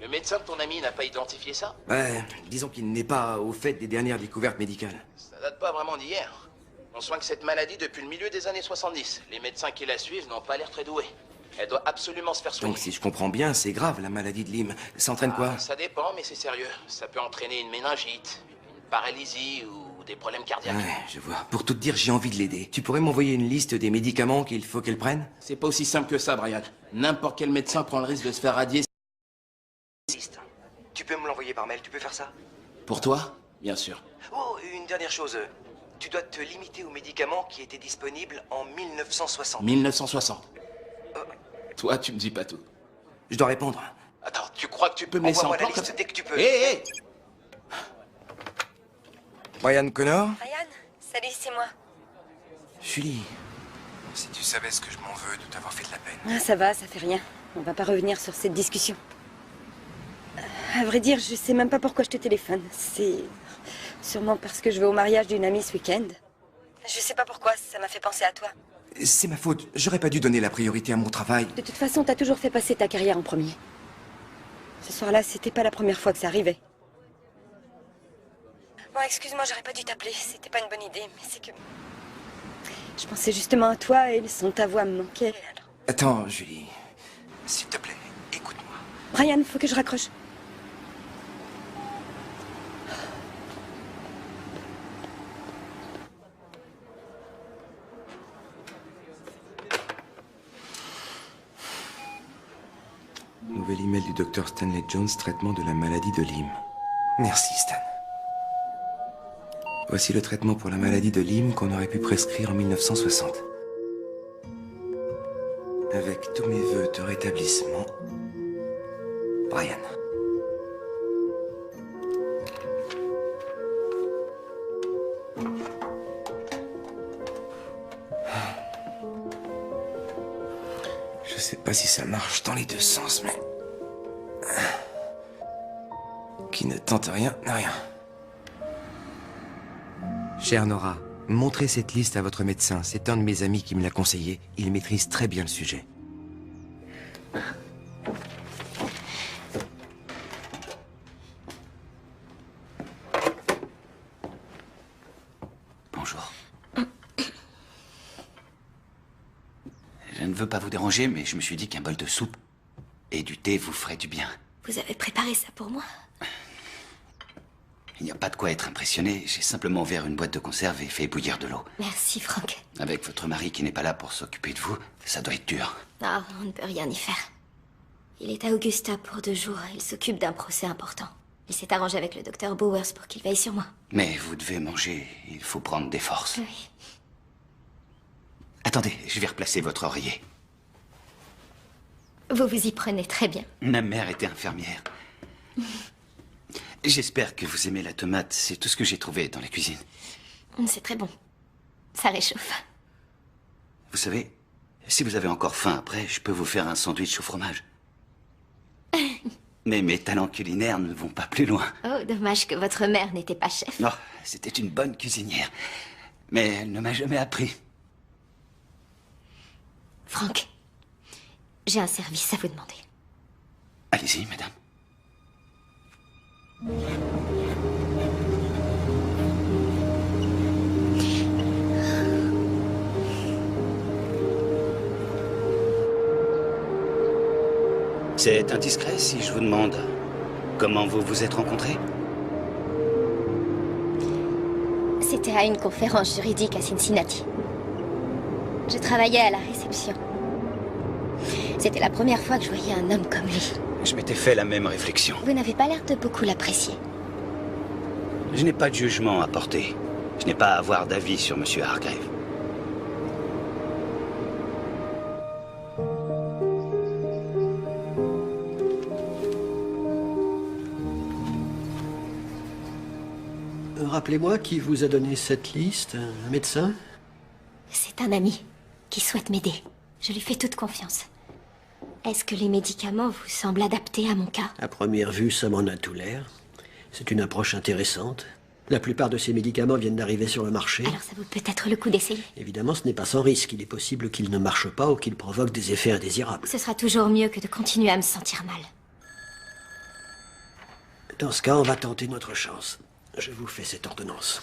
Speaker 10: Le médecin de ton ami n'a pas identifié ça?
Speaker 5: Ouais, disons qu'il n'est pas au fait des dernières découvertes médicales.
Speaker 10: Ça date pas vraiment d'hier. On soigne cette maladie depuis le milieu des années 70. Les médecins qui la suivent n'ont pas l'air très doués. Elle doit absolument se faire soigner.
Speaker 5: Donc si je comprends bien, c'est grave la maladie de Lyme. Ça entraîne quoi?
Speaker 10: Ça dépend, mais c'est sérieux. Ça peut entraîner une méningite, une paralysie ou des problèmes cardiaques.
Speaker 5: Ouais, je vois. Pour tout te dire, j'ai envie de l'aider. Tu pourrais m'envoyer une liste des médicaments qu'il faut qu'elle prenne?
Speaker 10: C'est pas aussi simple que ça, Brian. N'importe quel médecin prend le risque de se faire radier.
Speaker 5: Tu peux me l'envoyer par mail, tu peux faire ça?
Speaker 10: Pour toi? Bien sûr.
Speaker 5: Oh, une dernière chose. Tu dois te limiter aux médicaments qui étaient disponibles en 1960.
Speaker 10: 1960. Toi, tu me dis pas tout.
Speaker 5: Je dois répondre.
Speaker 10: Attends, tu crois que tu peux me laisser en
Speaker 5: Envoie-moi
Speaker 10: plan
Speaker 5: la liste dès que tu peux.
Speaker 10: Hé,
Speaker 5: Brian Connor?
Speaker 14: Ryan, salut, c'est moi.
Speaker 5: Julie, si tu savais ce que je m'en veux de t'avoir fait de la peine.
Speaker 2: Ah, ça va, ça fait rien. On va pas revenir sur cette discussion. À vrai dire, je sais même pas pourquoi je te téléphone. C'est sûrement parce que je vais au mariage d'une amie ce week-end. Je sais pas pourquoi, ça m'a fait penser à toi.
Speaker 5: C'est ma faute. J'aurais pas dû donner la priorité à mon travail.
Speaker 2: De toute façon, t'as toujours fait passer ta carrière en premier. Ce soir-là, c'était pas la première fois que ça arrivait.
Speaker 14: Bon, excuse-moi, j'aurais pas dû t'appeler. C'était pas une bonne idée, mais c'est que...
Speaker 2: Je pensais justement à toi et le son de ta voix me manquait. Alors...
Speaker 5: Attends, Julie. S'il te plaît, écoute-moi.
Speaker 2: Brian, faut que je raccroche.
Speaker 5: Nouvel email du docteur Stanley Jones, traitement de la maladie de Lyme. Merci, Stan. Voici le traitement pour la maladie de Lyme qu'on aurait pu prescrire en 1960. Avec tous mes vœux de rétablissement, Brian. Je sais pas si ça marche dans les deux sens, mais... Qui ne tente rien n'a rien. Chère Nora, montrez cette liste à votre médecin. C'est un de mes amis qui me l'a conseillé. Il maîtrise très bien le sujet.
Speaker 15: Bonjour. Je ne veux pas vous déranger, mais je me suis dit qu'un bol de soupe et du thé vous ferait du bien.
Speaker 14: Vous avez préparé ça pour moi?
Speaker 15: Il n'y a pas de quoi être impressionné. J'ai simplement ouvert une boîte de conserve et fait bouillir de l'eau.
Speaker 14: Merci, Frank.
Speaker 15: Avec votre mari qui n'est pas là pour s'occuper de vous, ça doit être dur.
Speaker 14: Ah, on ne peut rien y faire. Il est à Augusta pour 2 jours. Il s'occupe d'un procès important. Il s'est arrangé avec le docteur Bowers pour qu'il veille sur moi.
Speaker 15: Mais vous devez manger. Il faut prendre des forces.
Speaker 14: Oui.
Speaker 15: Attendez, je vais replacer votre oreiller.
Speaker 14: Vous vous y prenez très bien.
Speaker 15: Ma mère était infirmière. J'espère que vous aimez la tomate. C'est tout ce que j'ai trouvé dans la cuisine.
Speaker 14: C'est très bon. Ça réchauffe.
Speaker 15: Vous savez, si vous avez encore faim après, je peux vous faire un sandwich au fromage. Mais mes talents culinaires ne vont pas plus loin.
Speaker 14: Oh, dommage que votre mère n'était pas chef.
Speaker 15: Non, c'était une bonne cuisinière. Mais elle ne m'a jamais appris.
Speaker 14: Frank, j'ai un service à vous demander.
Speaker 15: Allez-y, madame. C'est indiscret si je vous demande comment vous vous êtes rencontrés?
Speaker 14: C'était à une conférence juridique à Cincinnati. Je travaillais à la réception. C'était la première fois que je voyais un homme comme lui.
Speaker 15: Je m'étais fait la même réflexion.
Speaker 14: Vous n'avez pas l'air de beaucoup l'apprécier.
Speaker 15: Je n'ai pas de jugement à porter. Je n'ai pas à avoir d'avis sur M. Hargrave.
Speaker 16: Rappelez-moi qui vous a donné cette liste, un médecin?
Speaker 14: C'est un ami qui souhaite m'aider. Je lui fais toute confiance. Est-ce que les médicaments vous semblent adaptés à mon cas?
Speaker 16: À première vue, ça m'en a tout l'air. C'est une approche intéressante. La plupart de ces médicaments viennent d'arriver sur le marché.
Speaker 14: Alors ça vaut peut-être le coup d'essayer.
Speaker 16: Évidemment, ce n'est pas sans risque. Il est possible qu'ils ne marchent pas ou qu'ils provoquent des effets indésirables.
Speaker 14: Ce sera toujours mieux que de continuer à me sentir mal.
Speaker 16: Dans ce cas, on va tenter notre chance. Je vous fais cette ordonnance.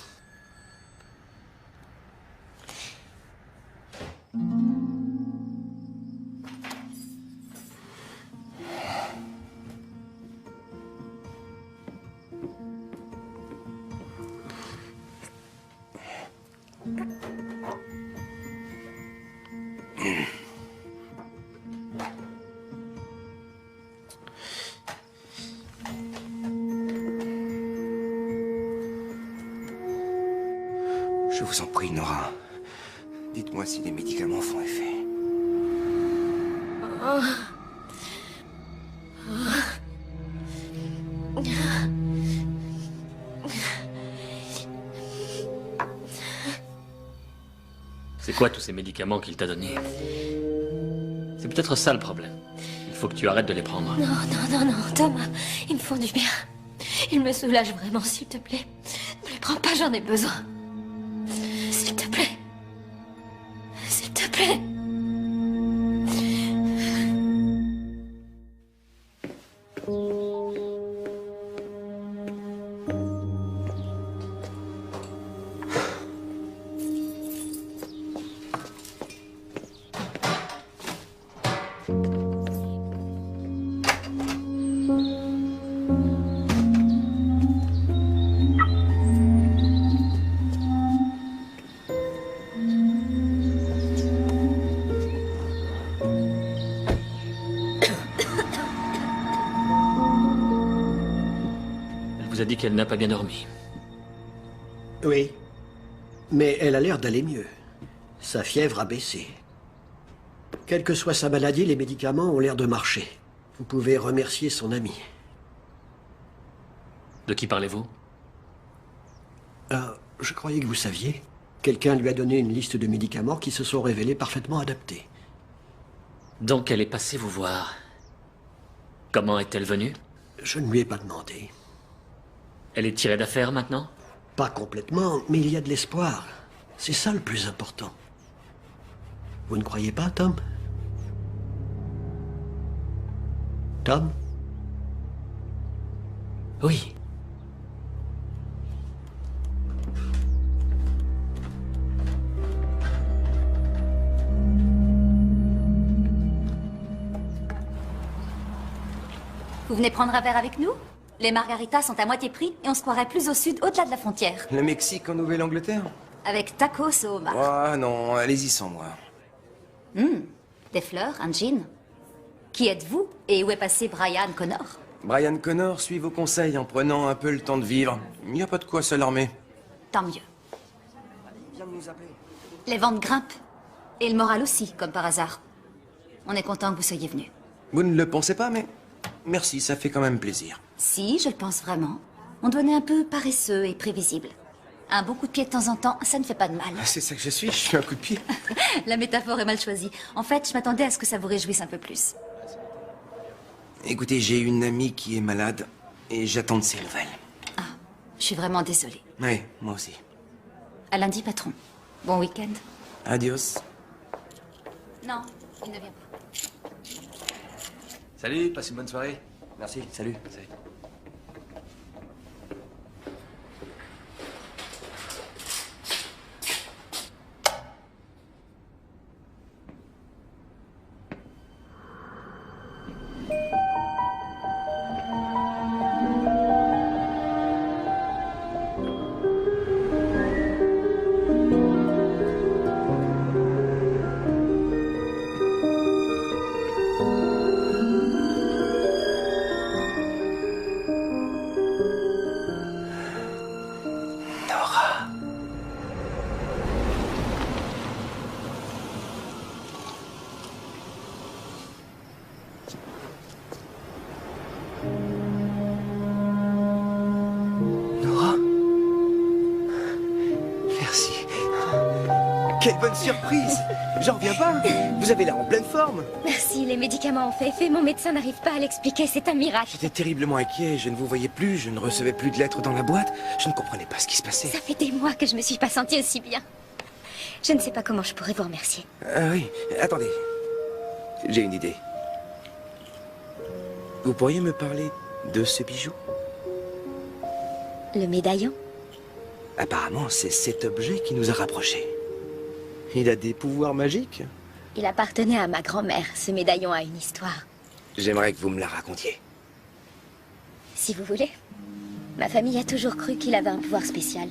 Speaker 5: Je vous en prie, Nora. Dites-moi si les médicaments font effet.
Speaker 11: C'est quoi tous ces médicaments qu'il t'a donnés? C'est peut-être ça le problème. Il faut que tu arrêtes de les prendre.
Speaker 14: Non, non, non, non, Thomas, ils me font du bien. Ils me soulagent vraiment, s'il te plaît. Ne les prends pas, j'en ai besoin. S'il te plaît. S'il te plaît.
Speaker 11: Elle dit qu'elle n'a pas bien dormi.
Speaker 16: Oui. Mais elle a l'air d'aller mieux. Sa fièvre a baissé. Quelle que soit sa maladie, les médicaments ont l'air de marcher. Vous pouvez remercier son ami.
Speaker 11: De qui parlez-vous?
Speaker 16: Je croyais que vous saviez. Quelqu'un lui a donné une liste de médicaments qui se sont révélés parfaitement adaptés.
Speaker 11: Donc elle est passée vous voir. Comment est-elle venue?
Speaker 16: Je ne lui ai pas demandé.
Speaker 11: Elle est tirée d'affaire maintenant?
Speaker 16: Pas complètement, mais il y a de l'espoir. C'est ça le plus important. Vous ne croyez pas, Tom? Tom?
Speaker 11: Oui.
Speaker 6: Vous venez prendre un verre avec nous? Les margaritas sont à moitié prix et on se croirait plus au sud, au-delà de la frontière.
Speaker 5: Le Mexique en Nouvelle-Angleterre?
Speaker 6: Avec tacos au homard.
Speaker 5: Ah non, allez-y sans moi.
Speaker 6: Des fleurs, un gin. Qui êtes-vous et où est passé Brian Connor?
Speaker 5: Brian Connor suit vos conseils en prenant un peu le temps de vivre. Il n'y a pas de quoi s'alarmer.
Speaker 6: Tant mieux. Les ventes grimpent. Et le moral aussi, comme par hasard. On est content que vous soyez venu.
Speaker 5: Vous ne le pensez pas, mais merci, ça fait quand même plaisir.
Speaker 6: Si, je le pense vraiment. On devenait un peu paresseux et prévisible. Un bon coup de pied de temps en temps, ça ne fait pas de mal.
Speaker 5: C'est ça que je suis un coup de pied.
Speaker 6: La métaphore est mal choisie. En fait, je m'attendais à ce que ça vous réjouisse un peu plus.
Speaker 5: Écoutez, j'ai une amie qui est malade et j'attends de ses nouvelles.
Speaker 6: Ah, je suis vraiment désolée.
Speaker 5: Oui, moi aussi.
Speaker 6: À lundi, patron. Bon week-end.
Speaker 5: Adios.
Speaker 6: Non, il ne vient pas.
Speaker 17: Salut, passe une bonne soirée.
Speaker 8: Merci, salut.
Speaker 17: Salut.
Speaker 5: Quelle bonne surprise! J'en reviens pas! Vous avez l'air en pleine forme!
Speaker 14: Merci, les médicaments ont fait effet. Mon médecin n'arrive pas à l'expliquer, c'est un miracle.
Speaker 5: J'étais terriblement inquiet, je ne vous voyais plus, je ne recevais plus de lettres dans la boîte. Je ne comprenais pas ce qui se passait.
Speaker 14: Ça fait des mois que je me suis pas sentie aussi bien. Je ne sais pas comment je pourrais vous remercier.
Speaker 5: Oui, attendez. J'ai une idée. Vous pourriez me parler de ce bijou?
Speaker 14: Le médaillon?
Speaker 5: Apparemment, c'est cet objet qui nous a rapprochés. Il a des pouvoirs magiques?
Speaker 14: Il appartenait à ma grand-mère. Ce médaillon a une histoire.
Speaker 5: J'aimerais que vous me la racontiez.
Speaker 14: Si vous voulez. Ma famille a toujours cru qu'il avait un pouvoir spécial.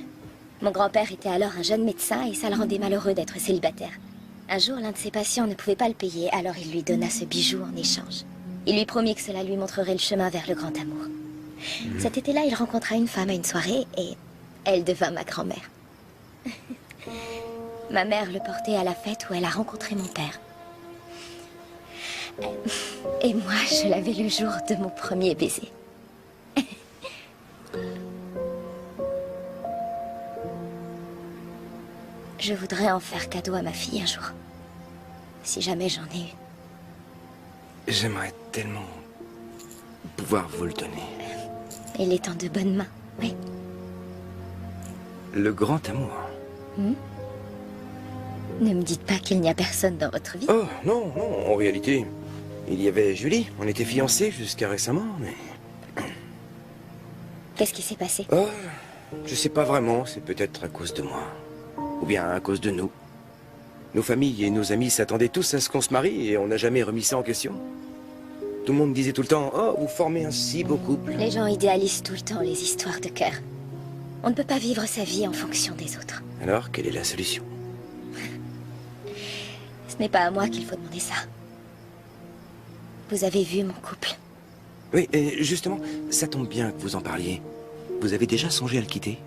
Speaker 14: Mon grand-père était alors un jeune médecin et ça le rendait malheureux d'être célibataire. Un jour, l'un de ses patients ne pouvait pas le payer, alors il lui donna ce bijou en échange. Il lui promit que cela lui montrerait le chemin vers le grand amour. Cet été-là, il rencontra une femme à une soirée et elle devint ma grand-mère. Ma mère le portait à la fête où elle a rencontré mon père. Et moi, je l'avais le jour de mon premier baiser. Je voudrais en faire cadeau à ma fille un jour. Si jamais j'en ai une.
Speaker 5: J'aimerais tellement pouvoir vous le donner.
Speaker 14: Il est en de bonnes mains, oui.
Speaker 5: Le grand amour.
Speaker 14: Ne me dites pas qu'il n'y a personne dans votre vie.
Speaker 5: Oh, non, non, en réalité, il y avait Julie. On était fiancés jusqu'à récemment, mais...
Speaker 14: Qu'est-ce qui s'est passé?
Speaker 5: Oh, je sais pas vraiment, c'est peut-être à cause de moi. Ou bien à cause de nous. Nos familles et nos amis s'attendaient tous à ce qu'on se marie et on n'a jamais remis ça en question. Tout le monde disait tout le temps, oh, vous formez un si beau couple.
Speaker 14: Les gens idéalisent tout le temps les histoires de cœur. On ne peut pas vivre sa vie en fonction des autres.
Speaker 5: Alors, quelle est la solution?
Speaker 14: Ce n'est pas à moi qu'il faut demander ça. Vous avez vu mon couple?
Speaker 5: Oui, et justement, ça tombe bien que vous en parliez. Vous avez déjà songé à le quitter?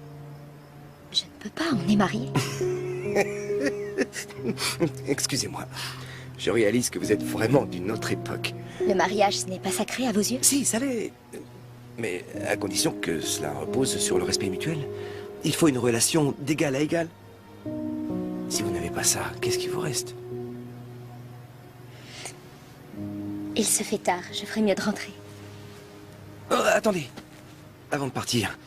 Speaker 14: Je ne peux pas, on est mariés.
Speaker 5: Excusez-moi. Je réalise que vous êtes vraiment d'une autre époque.
Speaker 14: Le mariage, ce n'est pas sacré à vos yeux?
Speaker 5: Si, ça l'est. Mais à condition que cela repose sur le respect mutuel. Il faut une relation d'égal à égal. Si vous n'avez pas ça, qu'est-ce qui vous reste?
Speaker 14: Il se fait tard, je ferais mieux de rentrer.
Speaker 5: Oh, attendez. Avant de partir,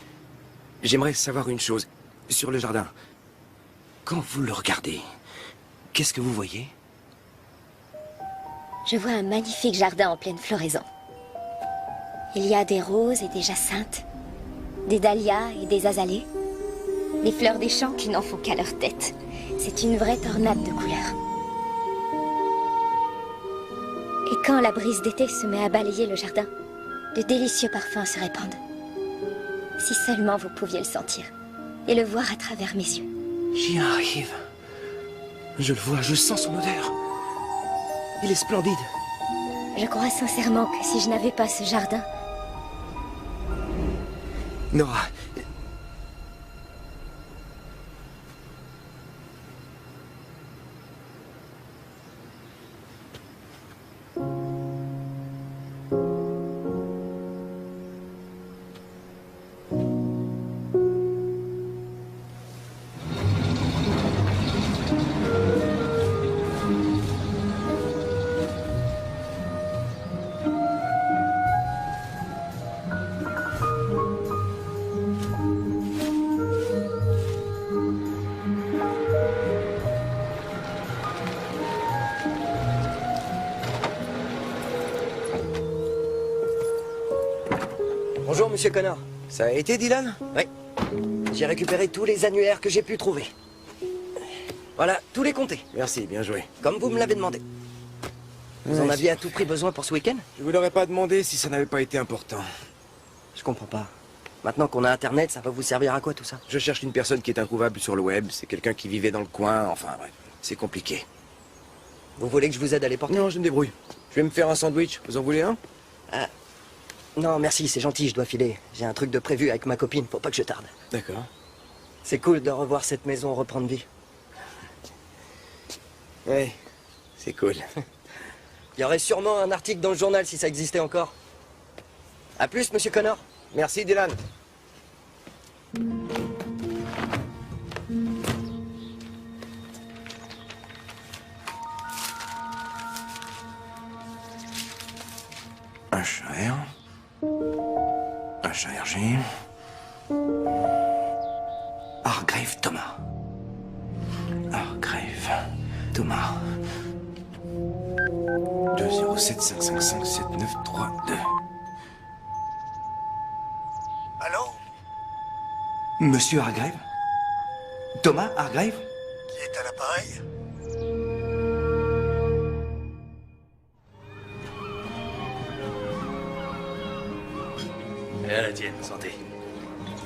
Speaker 5: j'aimerais savoir une chose. Sur le jardin, quand vous le regardez, qu'est-ce que vous voyez?
Speaker 14: Je vois un magnifique jardin en pleine floraison. Il y a des roses et des jacinthes, des dahlias et des azalées, des fleurs des champs qui n'en font qu'à leur tête. C'est une vraie tornade de couleurs. Et quand la brise d'été se met à balayer le jardin, de délicieux parfums se répandent. Si seulement vous pouviez le sentir et le voir à travers mes yeux.
Speaker 5: J'y arrive. Je le vois, je sens son odeur. Il est splendide.
Speaker 14: Je crois sincèrement que si je n'avais pas ce jardin...
Speaker 5: Nora...
Speaker 8: Bonjour, monsieur Connor.
Speaker 5: Ça a été, Dylan?
Speaker 8: Oui. J'ai récupéré tous les annuaires que j'ai pu trouver. Voilà, tous les comptés.
Speaker 5: Merci, bien joué.
Speaker 8: Comme vous me l'avez demandé. Vous en aviez à tout prix besoin pour ce week-end?
Speaker 5: Je vous l'aurais pas demandé si ça n'avait pas été important.
Speaker 8: Je comprends pas. Maintenant qu'on a Internet, ça va vous servir à quoi tout ça?
Speaker 5: Je cherche une personne qui est introuvable sur le web. C'est quelqu'un qui vivait dans le coin. Enfin, bref, c'est compliqué.
Speaker 8: Vous voulez que je vous aide à les porter?
Speaker 5: Non, je me débrouille. Je vais me faire un sandwich. Vous en voulez un?
Speaker 8: Non, merci, c'est gentil, je dois filer. J'ai un truc de prévu avec ma copine, faut pas que je tarde.
Speaker 5: D'accord.
Speaker 8: C'est cool de revoir cette maison reprendre vie.
Speaker 5: Oui, c'est cool.
Speaker 8: Il y aurait sûrement un article dans le journal si ça existait encore. À plus, monsieur Connor.
Speaker 5: Merci, Dylan. HR. HRG. Hargrave Thomas. Hargrave Thomas. 207 555 7932.
Speaker 18: Allô?
Speaker 5: Monsieur Hargrave? Thomas Hargrave?
Speaker 18: Qui est à l'appareil?
Speaker 17: Et à la tienne, santé.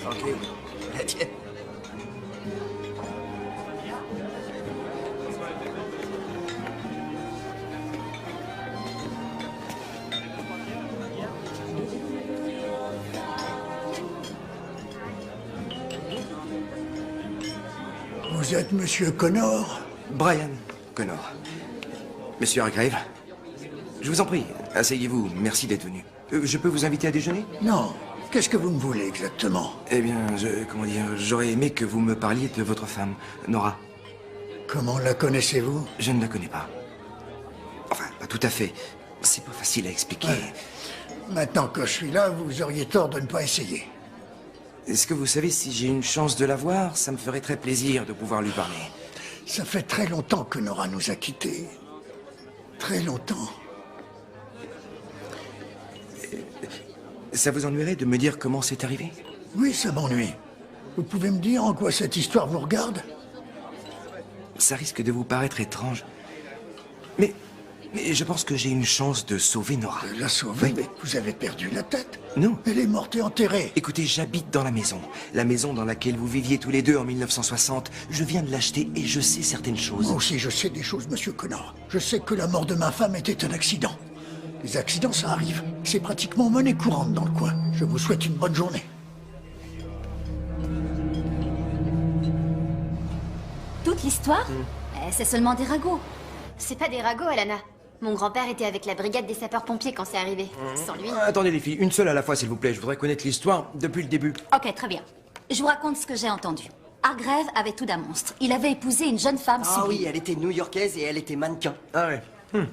Speaker 5: Ok, la tienne.
Speaker 18: Vous êtes Monsieur Connor?
Speaker 5: Brian Connor. Monsieur Hargrave, je vous en prie, asseyez-vous. Merci d'être venu. Je peux vous inviter à déjeuner?
Speaker 18: Non. Qu'est-ce que vous me voulez exactement?
Speaker 5: Eh bien, comment dire, j'aurais aimé que vous me parliez de votre femme, Nora.
Speaker 18: Comment la connaissez-vous?
Speaker 5: Je ne la connais pas. Enfin, pas tout à fait. C'est pas facile à expliquer.
Speaker 18: Ouais. Maintenant que je suis là, vous auriez tort de ne pas essayer.
Speaker 5: Est-ce que vous savez si j'ai une chance de la voir? Ça me ferait très plaisir de pouvoir lui parler.
Speaker 18: Ça fait très longtemps que Nora nous a quittés. Très longtemps.
Speaker 5: Ça vous ennuierait de me dire comment c'est arrivé?
Speaker 18: Oui, ça m'ennuie. Vous pouvez me dire en quoi cette histoire vous regarde?
Speaker 5: Ça risque de vous paraître étrange. Mais je pense que j'ai une chance de sauver Nora.
Speaker 18: De la sauver? Mais vous avez perdu la tête?
Speaker 5: Non.
Speaker 18: Elle est morte et enterrée.
Speaker 5: Écoutez, j'habite dans la maison. La maison dans laquelle vous viviez tous les deux en 1960. Je viens de l'acheter et je sais certaines choses.
Speaker 18: Moi aussi, je sais des choses, Monsieur Connor. Je sais que la mort de ma femme était un accident. Les accidents, ça arrive. C'est pratiquement monnaie courante dans le coin. Je vous souhaite une bonne journée.
Speaker 6: Toute l'histoire c'est seulement des ragots.
Speaker 9: C'est pas des ragots, Alana. Mon grand-père était avec la brigade des sapeurs-pompiers quand c'est arrivé. Sans lui...
Speaker 5: Attendez les filles, une seule à la fois s'il vous plaît. Je voudrais connaître l'histoire depuis le début.
Speaker 6: Ok, très bien. Je vous raconte ce que j'ai entendu. Hargrave avait tout d'un monstre. Il avait épousé une jeune femme
Speaker 8: Ah
Speaker 6: sublime.
Speaker 8: oui, elle était new-yorkaise et elle était mannequin.
Speaker 5: Ah ouais.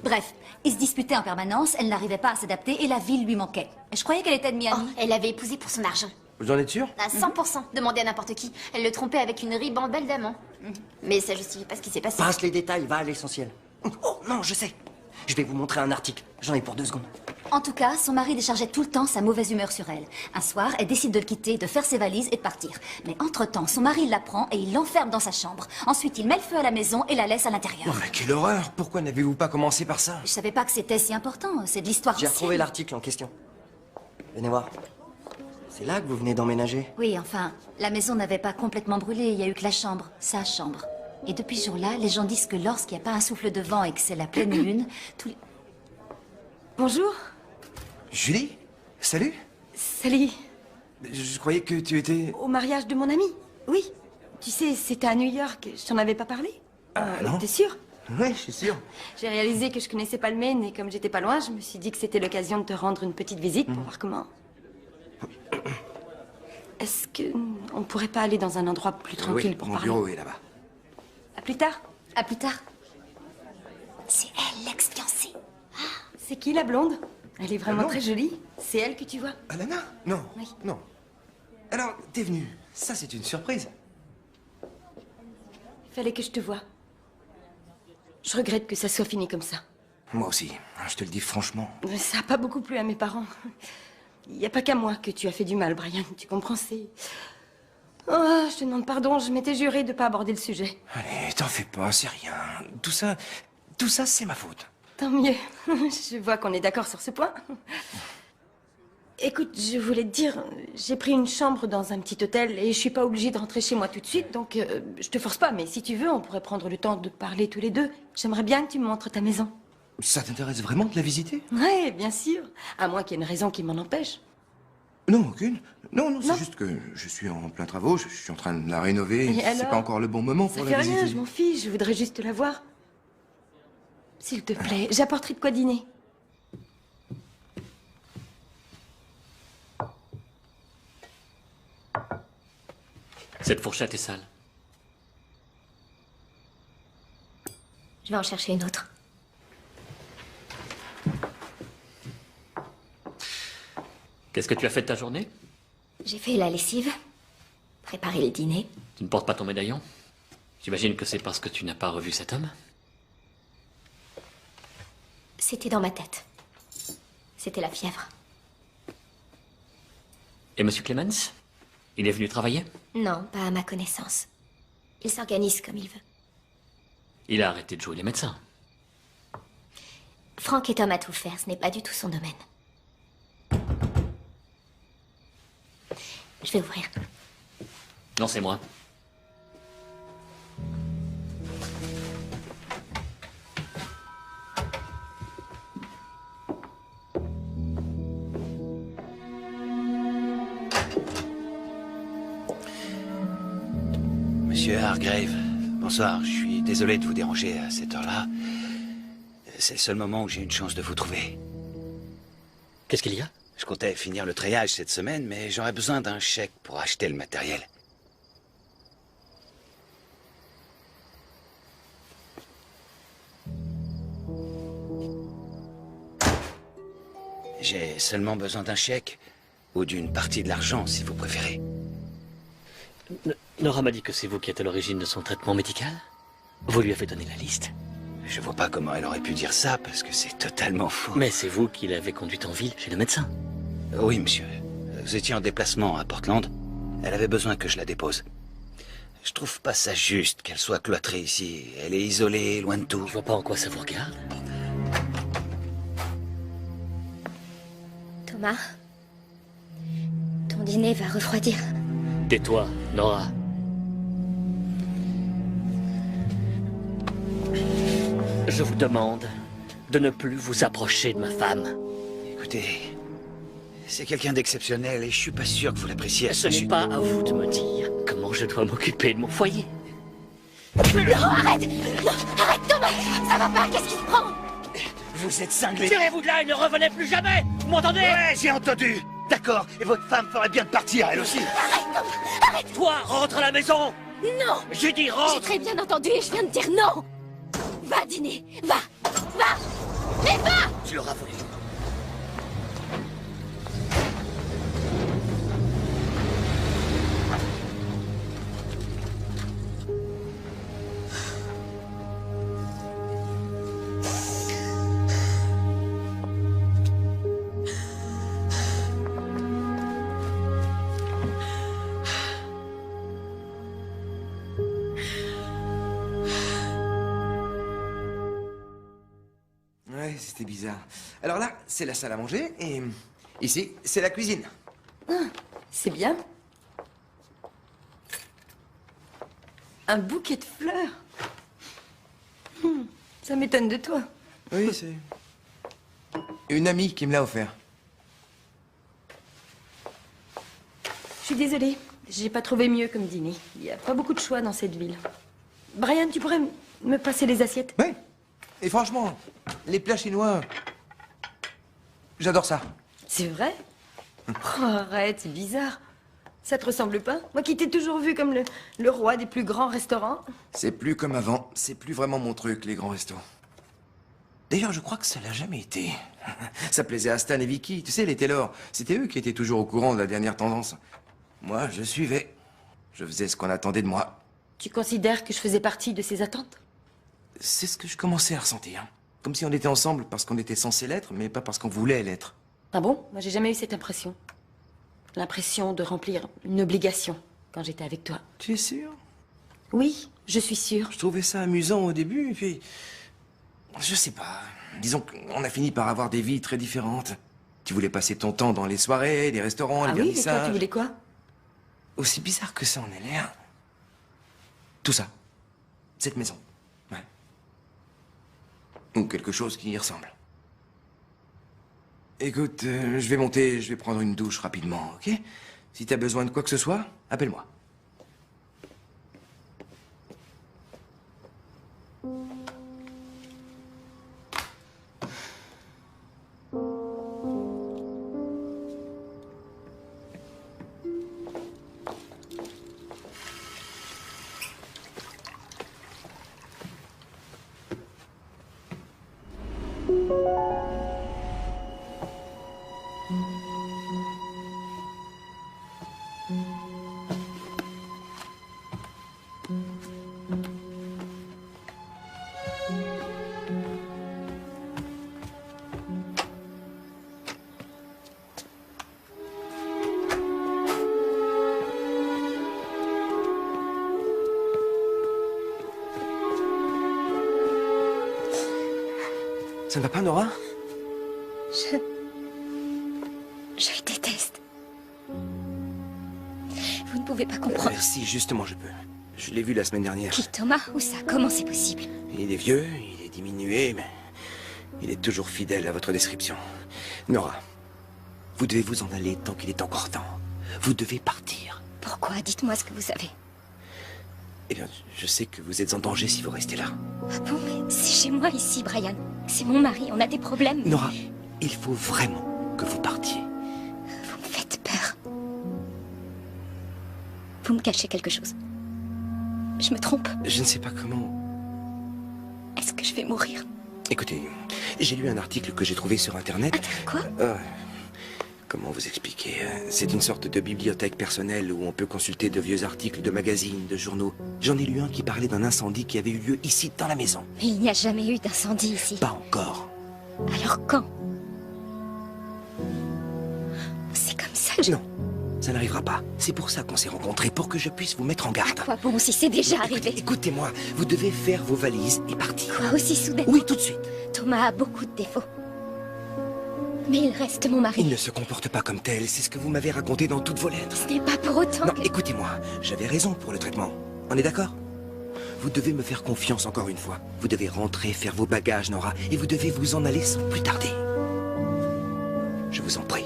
Speaker 6: Bref, ils se disputaient en permanence, elle n'arrivait pas à s'adapter et la ville lui manquait. Je croyais qu'elle était de Miami.
Speaker 9: Oh, elle l'avait épousé pour son argent.
Speaker 5: Vous en êtes sûr?
Speaker 9: À 100%. Demandez à n'importe qui. Elle le trompait avec une ribambelle d'amants. Mais ça justifie pas ce qui s'est passé.
Speaker 8: Passe les détails, va à l'essentiel. Oh non, je sais. Je vais vous montrer un article. J'en ai pour 2 secondes.
Speaker 6: En tout cas, son mari déchargeait tout le temps sa mauvaise humeur sur elle. Un soir, elle décide de le quitter, de faire ses valises et de partir. Mais entre-temps, son mari la prend et il l'enferme dans sa chambre. Ensuite, il met le feu à la maison et la laisse à l'intérieur.
Speaker 5: Oh, mais quelle horreur! Pourquoi n'avez-vous pas commencé par ça?
Speaker 6: Je savais pas que c'était si important, c'est de l'histoire
Speaker 8: J'ai
Speaker 6: ancienne.
Speaker 8: retrouvé l'article en question. Venez voir. C'est là que vous venez d'emménager?
Speaker 6: Oui, enfin, la maison n'avait pas complètement brûlé, il y a eu que la chambre, sa chambre. Et depuis ce jour-là, les gens disent que lorsqu'il n'y a pas un souffle de vent et que c'est la pleine lune, tous les...
Speaker 2: Bonjour.
Speaker 5: Julie? Salut?
Speaker 2: Salut.
Speaker 5: Je croyais que tu étais...
Speaker 2: Au mariage de mon ami? Oui. Tu sais, c'était à New York. Je t'en avais pas parlé?
Speaker 5: non.
Speaker 2: T'es sûr?
Speaker 5: Oui, je suis sûr.
Speaker 2: J'ai réalisé que je connaissais pas le Maine et comme j'étais pas loin, je me suis dit que c'était l'occasion de te rendre une petite visite pour voir comment... Est-ce que on pourrait pas aller dans un endroit plus tranquille pour
Speaker 5: mon
Speaker 2: parler?
Speaker 5: bureau est là-bas.
Speaker 2: À plus tard.
Speaker 6: À plus tard.
Speaker 2: C'est elle, l'ex-fiancée. C'est qui la blonde? Elle est vraiment très jolie. C'est elle que tu vois?
Speaker 5: Alana? Non.
Speaker 2: Oui.
Speaker 5: Non. Alors, t'es venue. Ça, c'est une surprise.
Speaker 2: Il fallait que je te voie. Je regrette que ça soit fini comme ça.
Speaker 5: Moi aussi. Je te le dis franchement.
Speaker 2: Ça a pas beaucoup plu à mes parents. Il n'y a pas qu'à moi que tu as fait du mal, Brian. Tu comprends, c'est... Oh, je te demande pardon, je m'étais juré de pas aborder le sujet.
Speaker 5: Allez, t'en fais pas, c'est rien. Tout ça, c'est ma faute.
Speaker 2: Tant mieux. Je vois qu'on est d'accord sur ce point. Écoute, je voulais te dire, j'ai pris une chambre dans un petit hôtel et je suis pas obligée de rentrer chez moi tout de suite, donc je te force pas, mais si tu veux, on pourrait prendre le temps de parler tous les deux. J'aimerais bien que tu me montres ta maison.
Speaker 5: Ça t'intéresse vraiment de la visiter?
Speaker 2: Ouais, bien sûr. À moins qu'il y ait une raison qui m'en empêche.
Speaker 5: Non, aucune. Non, c'est juste que je suis en plein travaux, je suis en train de la rénover.
Speaker 2: Et
Speaker 5: C'est
Speaker 2: alors
Speaker 5: pas encore le bon moment pour
Speaker 2: Ça
Speaker 5: la
Speaker 2: fait
Speaker 5: visiter.
Speaker 2: rien, je m'en fiche, je voudrais juste la voir. S'il te plaît, j'apporterai de quoi dîner.
Speaker 11: Cette fourchette est sale.
Speaker 14: Je vais en chercher une autre.
Speaker 11: Qu'est-ce que tu as fait de ta journée?
Speaker 14: J'ai fait la lessive, préparé le dîner.
Speaker 11: Tu ne portes pas ton médaillon? J'imagine que c'est parce que tu n'as pas revu cet homme?
Speaker 14: C'était dans ma tête. C'était la fièvre.
Speaker 11: Et Monsieur Clemens? Il est venu travailler?
Speaker 14: Non, pas à ma connaissance. Il s'organise comme il veut.
Speaker 11: Il a arrêté de jouer les médecins.
Speaker 14: Franck est homme à tout faire, ce n'est pas du tout son domaine. Je vais ouvrir.
Speaker 11: Non, c'est moi.
Speaker 15: Monsieur Hargrave, bonsoir. Je suis désolé de vous déranger à cette heure-là. C'est le seul moment où j'ai une chance de vous trouver.
Speaker 11: Qu'est-ce qu'il y a?
Speaker 15: Je comptais finir le treillage cette semaine, mais j'aurais besoin d'un chèque pour acheter le matériel. J'ai seulement besoin d'un chèque, ou d'une partie de l'argent, si vous préférez.
Speaker 11: Nora m'a dit que c'est vous qui êtes à l'origine de son traitement médical. Vous lui avez donné la liste.
Speaker 15: Je vois pas comment elle aurait pu dire ça, parce que c'est totalement faux.
Speaker 11: Mais c'est vous qui l'avez conduite en ville chez le médecin.
Speaker 15: Oui, monsieur. Vous étiez en déplacement à Portland. Elle avait besoin que je la dépose. Je trouve pas ça juste qu'elle soit cloîtrée ici. Elle est isolée, loin de tout.
Speaker 11: Je vois pas en quoi ça vous regarde.
Speaker 14: Thomas, ton dîner va refroidir.
Speaker 11: Tais-toi, Nora. Je vous demande de ne plus vous approcher de ma femme.
Speaker 15: Écoutez, c'est quelqu'un d'exceptionnel et je suis pas sûr que vous l'appréciez.
Speaker 11: Ce n'est pas à vous de me dire comment je dois m'occuper de mon foyer.
Speaker 14: Non, arrête! Non, arrête, Thomas! Ça va pas, qu'est-ce qui se prend?
Speaker 15: Vous êtes cinglé.
Speaker 11: Tirez-vous de là et ne revenez plus jamais! Vous m'entendez?
Speaker 15: Ouais, j'ai entendu. D'accord, et votre femme ferait bien de partir, elle aussi.
Speaker 14: Arrête, Thomas! Arrête!
Speaker 11: Toi, rentre à la maison!
Speaker 14: Non!
Speaker 11: J'ai dit rentre!
Speaker 14: J'ai très bien entendu et je viens de dire non! Va dîner! Va! Va! Mais va!
Speaker 11: Tu l'auras voulu.
Speaker 4: Ouais, c'était bizarre. Alors là, c'est la salle à manger et ici, c'est la cuisine.
Speaker 2: C'est bien. Un bouquet de fleurs. Ça m'étonne de toi.
Speaker 4: Oui, c'est une amie qui me l'a offert.
Speaker 2: Je suis désolée, j'ai pas trouvé mieux comme dîner. Il y a pas beaucoup de choix dans cette ville. Brian, tu pourrais me passer les assiettes?
Speaker 4: Oui. Et franchement, les plats chinois, j'adore ça.
Speaker 2: C'est vrai? Oh, arrête, c'est bizarre. Ça te ressemble pas? Moi qui t'ai toujours vu comme le roi des plus grands restaurants.
Speaker 4: C'est plus comme avant. C'est plus vraiment mon truc, les grands restos. D'ailleurs, je crois que ça l'a jamais été. Ça plaisait à Stan et Vicky, tu sais, les Taylor. C'était eux qui étaient toujours au courant de la dernière tendance. Moi, je suivais. Je faisais ce qu'on attendait de moi.
Speaker 2: Tu considères que je faisais partie de ces attentes?
Speaker 4: C'est ce que je commençais à ressentir. Comme si on était ensemble parce qu'on était censé l'être, mais pas parce qu'on voulait l'être.
Speaker 2: Ah bon? Moi j'ai jamais eu cette impression. L'impression de remplir une obligation quand j'étais avec toi.
Speaker 4: Tu es sûr?
Speaker 2: Oui, je suis sûre.
Speaker 4: Je trouvais ça amusant au début, et puis... Je sais pas. Disons qu'on a fini par avoir des vies très différentes. Tu voulais passer ton temps dans les soirées, les restaurants,
Speaker 2: Ah
Speaker 4: les
Speaker 2: oui, et toi
Speaker 4: vernissages.
Speaker 2: tu voulais quoi?
Speaker 4: Aussi bizarre que ça en ait l'air. Tout ça. Cette maison. Ouais. Ou quelque chose qui y ressemble. Écoute, je vais monter, je vais prendre une douche rapidement, ok? Si t'as besoin de quoi que ce soit, appelle-moi.
Speaker 5: Ça ne va pas, Nora?
Speaker 14: Je le déteste. Vous ne pouvez pas comprendre.
Speaker 5: Si, justement, je peux. Je l'ai vu la semaine dernière.
Speaker 14: Qui, Thomas? Où ça? Comment c'est possible?
Speaker 5: Il est vieux, il est diminué, mais il est toujours fidèle à votre description. Nora, vous devez vous en aller tant qu'il est encore temps. Vous devez partir.
Speaker 14: Pourquoi? Dites-moi ce que vous savez.
Speaker 5: Eh bien, je sais que vous êtes en danger si vous restez là.
Speaker 14: Ah bon, mais c'est chez moi ici, Brian. C'est mon mari, on a des problèmes.
Speaker 5: Nora, il faut vraiment que vous partiez.
Speaker 14: Vous me faites peur. Vous me cachez quelque chose. Je me trompe?
Speaker 5: Je ne sais pas comment...
Speaker 14: Est-ce que je vais mourir?
Speaker 5: Écoutez, j'ai lu un article que j'ai trouvé sur Internet.
Speaker 14: Quoi?
Speaker 5: Comment vous expliquer? C'est une sorte de bibliothèque personnelle où on peut consulter de vieux articles de magazines, de journaux. J'en ai lu un qui parlait d'un incendie qui avait eu lieu ici, dans la maison.
Speaker 14: Mais il n'y a jamais eu d'incendie ici.
Speaker 5: Pas encore.
Speaker 14: Alors quand? C'est comme ça que
Speaker 5: Non, ça n'arrivera pas. C'est pour ça qu'on s'est rencontrés, pour que je puisse vous mettre en garde.
Speaker 14: À quoi bon si c'est déjà arrivé?
Speaker 5: Écoutez-moi, vous devez faire vos valises et partir.
Speaker 14: Quoi, aussi soudainement?
Speaker 5: Oui, tout de suite.
Speaker 14: Thomas a beaucoup de défauts. Mais il reste mon mari.
Speaker 5: Il ne se comporte pas comme tel, c'est ce que vous m'avez raconté dans toutes vos lettres.
Speaker 14: Ce n'est pas pour autant
Speaker 5: Non,
Speaker 14: que...
Speaker 5: écoutez-moi, j'avais raison pour le traitement. On est d'accord? Vous devez me faire confiance encore une fois. Vous devez rentrer, faire vos bagages, Nora, et vous devez vous en aller sans plus tarder. Je vous en prie.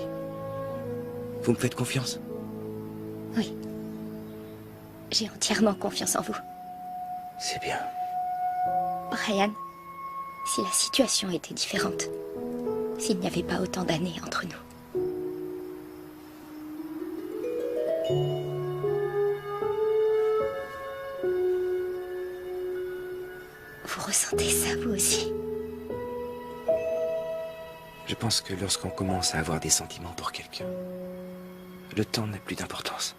Speaker 5: Vous me faites confiance?
Speaker 14: Oui. J'ai entièrement confiance en vous.
Speaker 5: C'est bien.
Speaker 14: Brian, si la situation était différente, s'il n'y avait pas autant d'années entre nous. Vous ressentez ça, vous aussi?
Speaker 5: Je pense que lorsqu'on commence à avoir des sentiments pour quelqu'un, le temps n'a plus d'importance.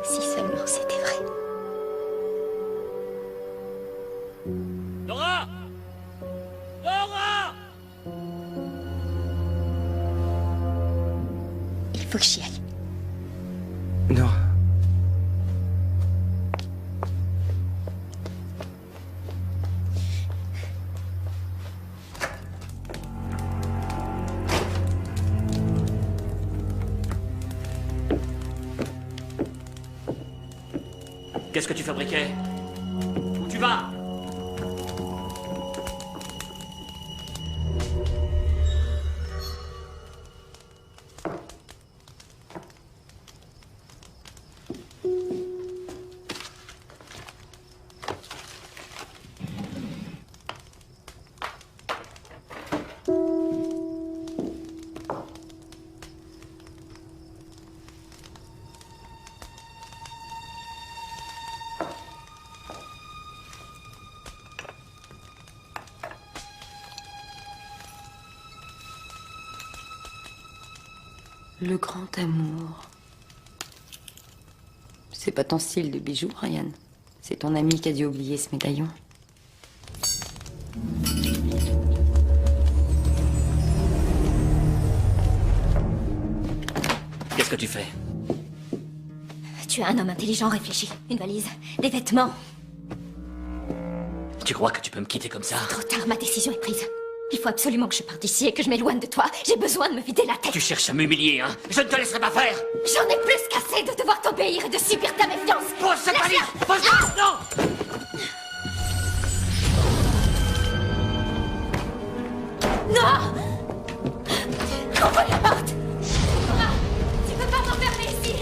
Speaker 14: Si seulement c'était vrai.
Speaker 13: Nora! Nora!
Speaker 14: Il faut que j'y aille.
Speaker 5: Nora.
Speaker 13: Qu'est-ce que tu fabriquais? Où tu vas?
Speaker 2: Le grand amour. C'est pas ton style de bijou, Ryan. C'est ton ami qui a dû oublier ce médaillon.
Speaker 11: Qu'est-ce que tu fais?
Speaker 14: Tu es un homme intelligent, réfléchi. Une valise, des vêtements.
Speaker 11: Tu crois que tu peux me quitter comme ça?
Speaker 14: Trop tard, ma décision est prise. Il faut absolument que je parte d'ici et que je m'éloigne de toi. J'ai besoin de me vider la tête.
Speaker 11: Tu cherches à m'humilier, hein? Je ne te laisserai pas faire!
Speaker 14: J'en ai plus qu'assez de devoir t'obéir et de subir ta méfiance.
Speaker 11: Pose cette valise! Pose-la! Non!
Speaker 14: Non! Ouvre la porte! Thomas, tu peux pas m'enfermer ici!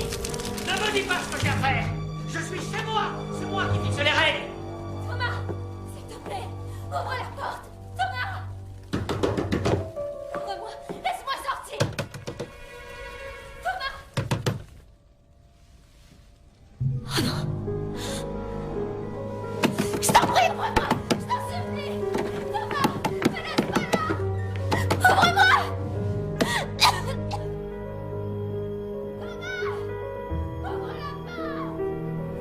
Speaker 13: Ne me dis pas ce que j'ai à faire! Je suis chez moi! C'est moi qui fixe les règles!
Speaker 14: Thomas, s'il te plaît, ouvre la porte! Thomas! Ouvre-moi! Laisse-moi sortir! Thomas! Oh non! Je t'en prie, ouvre-moi! Je t'en supplie! Thomas! Ne laisse pas là! Ouvre-moi!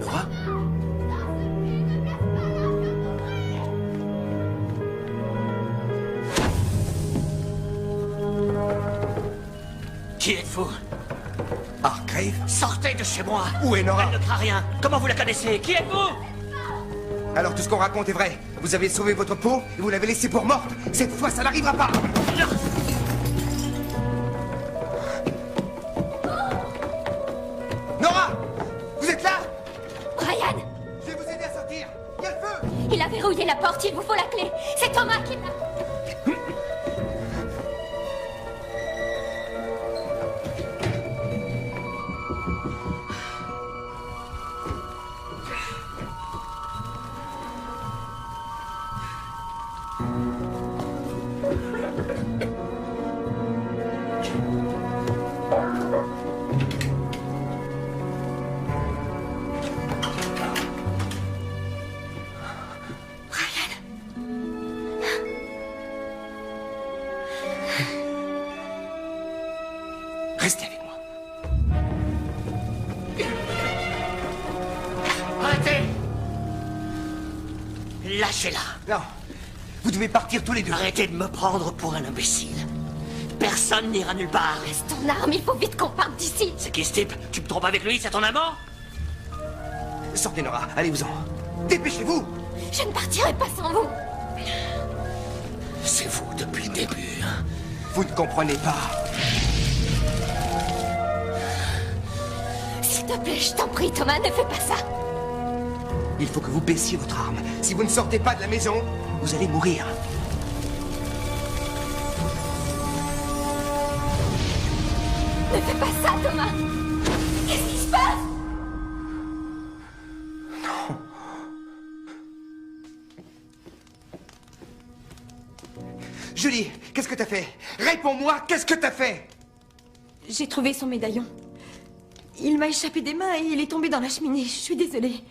Speaker 5: Nora?
Speaker 11: Qui êtes-vous?
Speaker 5: Hargrave?
Speaker 11: Sortez de chez moi!
Speaker 5: Où est Nora?
Speaker 11: Elle ne craint rien. Comment vous la connaissez? Qui êtes-vous?
Speaker 4: Alors tout ce qu'on raconte est vrai. Vous avez sauvé votre peau et vous l'avez laissée pour morte. Cette fois, ça n'arrivera pas. Nora! Vous êtes là?
Speaker 6: Brian!
Speaker 4: Je vais vous aider à sortir. Il y a le feu!
Speaker 6: Il a verrouillé la porte, il vous faut la clé. C'est Thomas qui l'a...
Speaker 4: Restez avec moi.
Speaker 7: Arrêtez! Lâchez-la.
Speaker 4: Non. Vous devez partir tous les deux.
Speaker 7: Arrêtez de me prendre pour un imbécile. Personne n'ira nulle part.
Speaker 6: Laisse ton arme, il faut vite qu'on parte d'ici.
Speaker 7: C'est qui ce type? Tu me trompes avec lui, c'est ton amant?
Speaker 4: Sortez, Nora. Allez-vous-en. Dépêchez-vous.
Speaker 6: Je ne partirai pas sans vous.
Speaker 7: C'est vous depuis le début. Hein?
Speaker 4: Vous ne comprenez pas.
Speaker 6: S'il te plaît, je t'en prie, Thomas, ne fais pas ça.
Speaker 4: Il faut que vous baissiez votre arme. Si vous ne sortez pas de la maison, vous allez mourir.
Speaker 6: Ne fais pas ça, Thomas. Qu'est-ce qui se passe?
Speaker 4: Non. Julie, qu'est-ce que t'as fait? Réponds-moi, qu'est-ce que t'as fait?
Speaker 2: J'ai trouvé son médaillon. Il m'a échappé des mains et il est tombé dans la cheminée. Je suis désolée.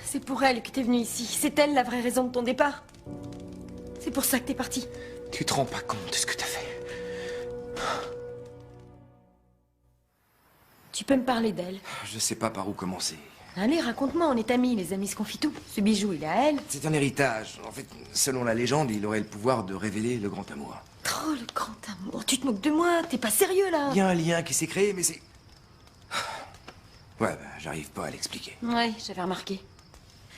Speaker 2: C'est pour elle que t'es venue ici. C'est elle la vraie raison de ton départ. C'est pour ça que t'es partie.
Speaker 4: Tu te rends pas compte de ce que t'as fait.
Speaker 2: Tu peux me parler d'elle?
Speaker 4: Je sais pas par où commencer.
Speaker 2: Allez, raconte-moi, on est amis, les amis se confient tout. Ce bijou, il est à elle.
Speaker 4: C'est un héritage. En fait, selon la légende, il aurait le pouvoir de révéler le grand amour.
Speaker 2: Oh, le grand amour. Tu te moques de moi, t'es pas sérieux, là.
Speaker 4: Il y a un lien qui s'est créé, mais c'est... Ouais, j'arrive pas à l'expliquer.
Speaker 2: Ouais, j'avais remarqué.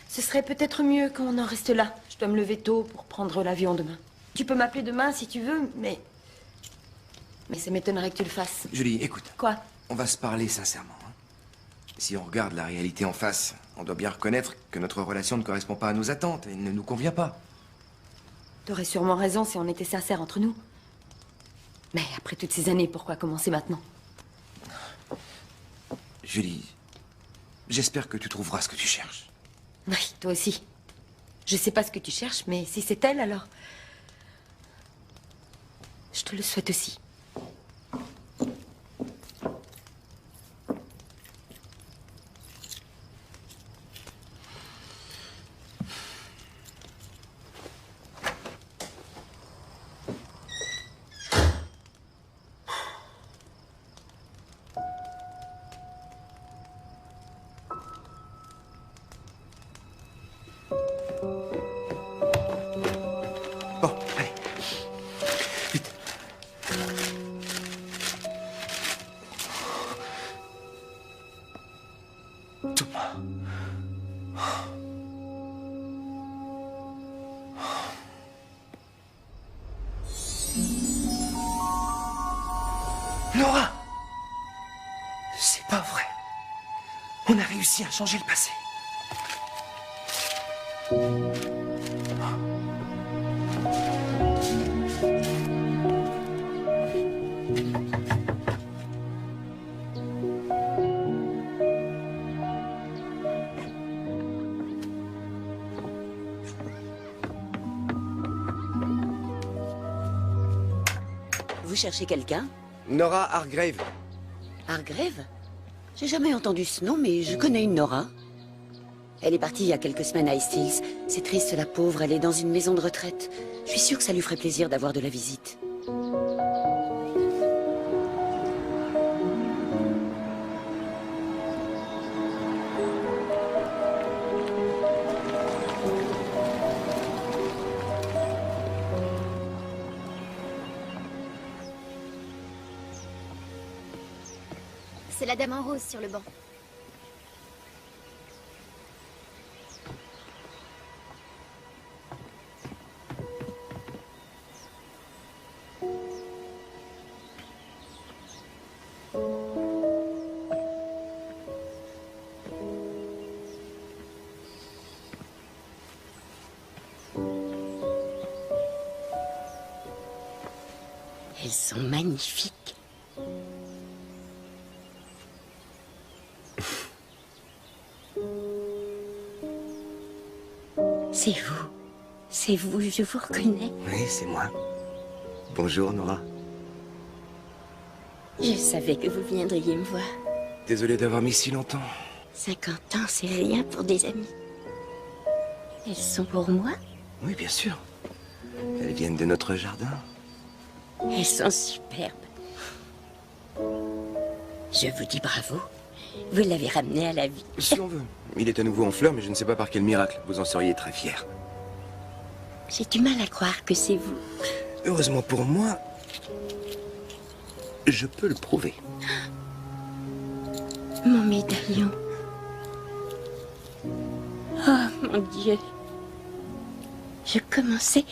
Speaker 2: Ce serait peut-être mieux qu'on en reste là. Je dois me lever tôt pour prendre l'avion demain. Tu peux m'appeler demain si tu veux, mais... Mais ça m'étonnerait que tu le fasses.
Speaker 4: Julie, écoute.
Speaker 2: Quoi?
Speaker 4: On va se parler sincèrement. Hein. Si on regarde la réalité en face, on doit bien reconnaître que notre relation ne correspond pas à nos attentes et ne nous convient pas.
Speaker 2: T'aurais sûrement raison si on était sincères entre nous. Mais après toutes ces années, pourquoi commencer maintenant?
Speaker 4: Julie, j'espère que tu trouveras ce que tu cherches.
Speaker 2: Oui, toi aussi. Je sais pas ce que tu cherches, mais si c'est elle, alors... Je te le souhaite aussi.
Speaker 4: Bon, allez. Vite. Thomas. Nora! C'est pas vrai. On a réussi à changer le passé.
Speaker 3: Vous cherchez quelqu'un?
Speaker 5: Nora Hargrave.
Speaker 3: Hargrave? J'ai jamais entendu ce nom, mais je connais une Nora. Elle est partie il y a quelques semaines à East Hills. C'est triste, la pauvre, elle est dans une maison de retraite. Je suis sûre que ça lui ferait plaisir d'avoir de la visite.
Speaker 9: c'est la dame en rose sur le banc.
Speaker 3: Elles sont magnifiques. C'est vous. C'est vous, je vous reconnais.
Speaker 5: Oui, c'est moi. Bonjour, Nora.
Speaker 3: Je savais que vous viendriez me voir.
Speaker 5: Désolé d'avoir mis si longtemps.
Speaker 3: 50 ans, c'est rien pour des amis. Elles sont pour moi?
Speaker 5: Oui, bien sûr. Elles viennent de notre jardin.
Speaker 3: Elles sont superbes. Je vous dis bravo. Vous l'avez ramené à la vie.
Speaker 5: Si on veut. Il est à nouveau en fleurs, mais je ne sais pas par quel miracle. Vous en seriez très fiers.
Speaker 3: J'ai du mal à croire que c'est vous.
Speaker 5: Heureusement pour moi, je peux le prouver.
Speaker 3: Mon médaillon. Oh, mon Dieu. Je commençais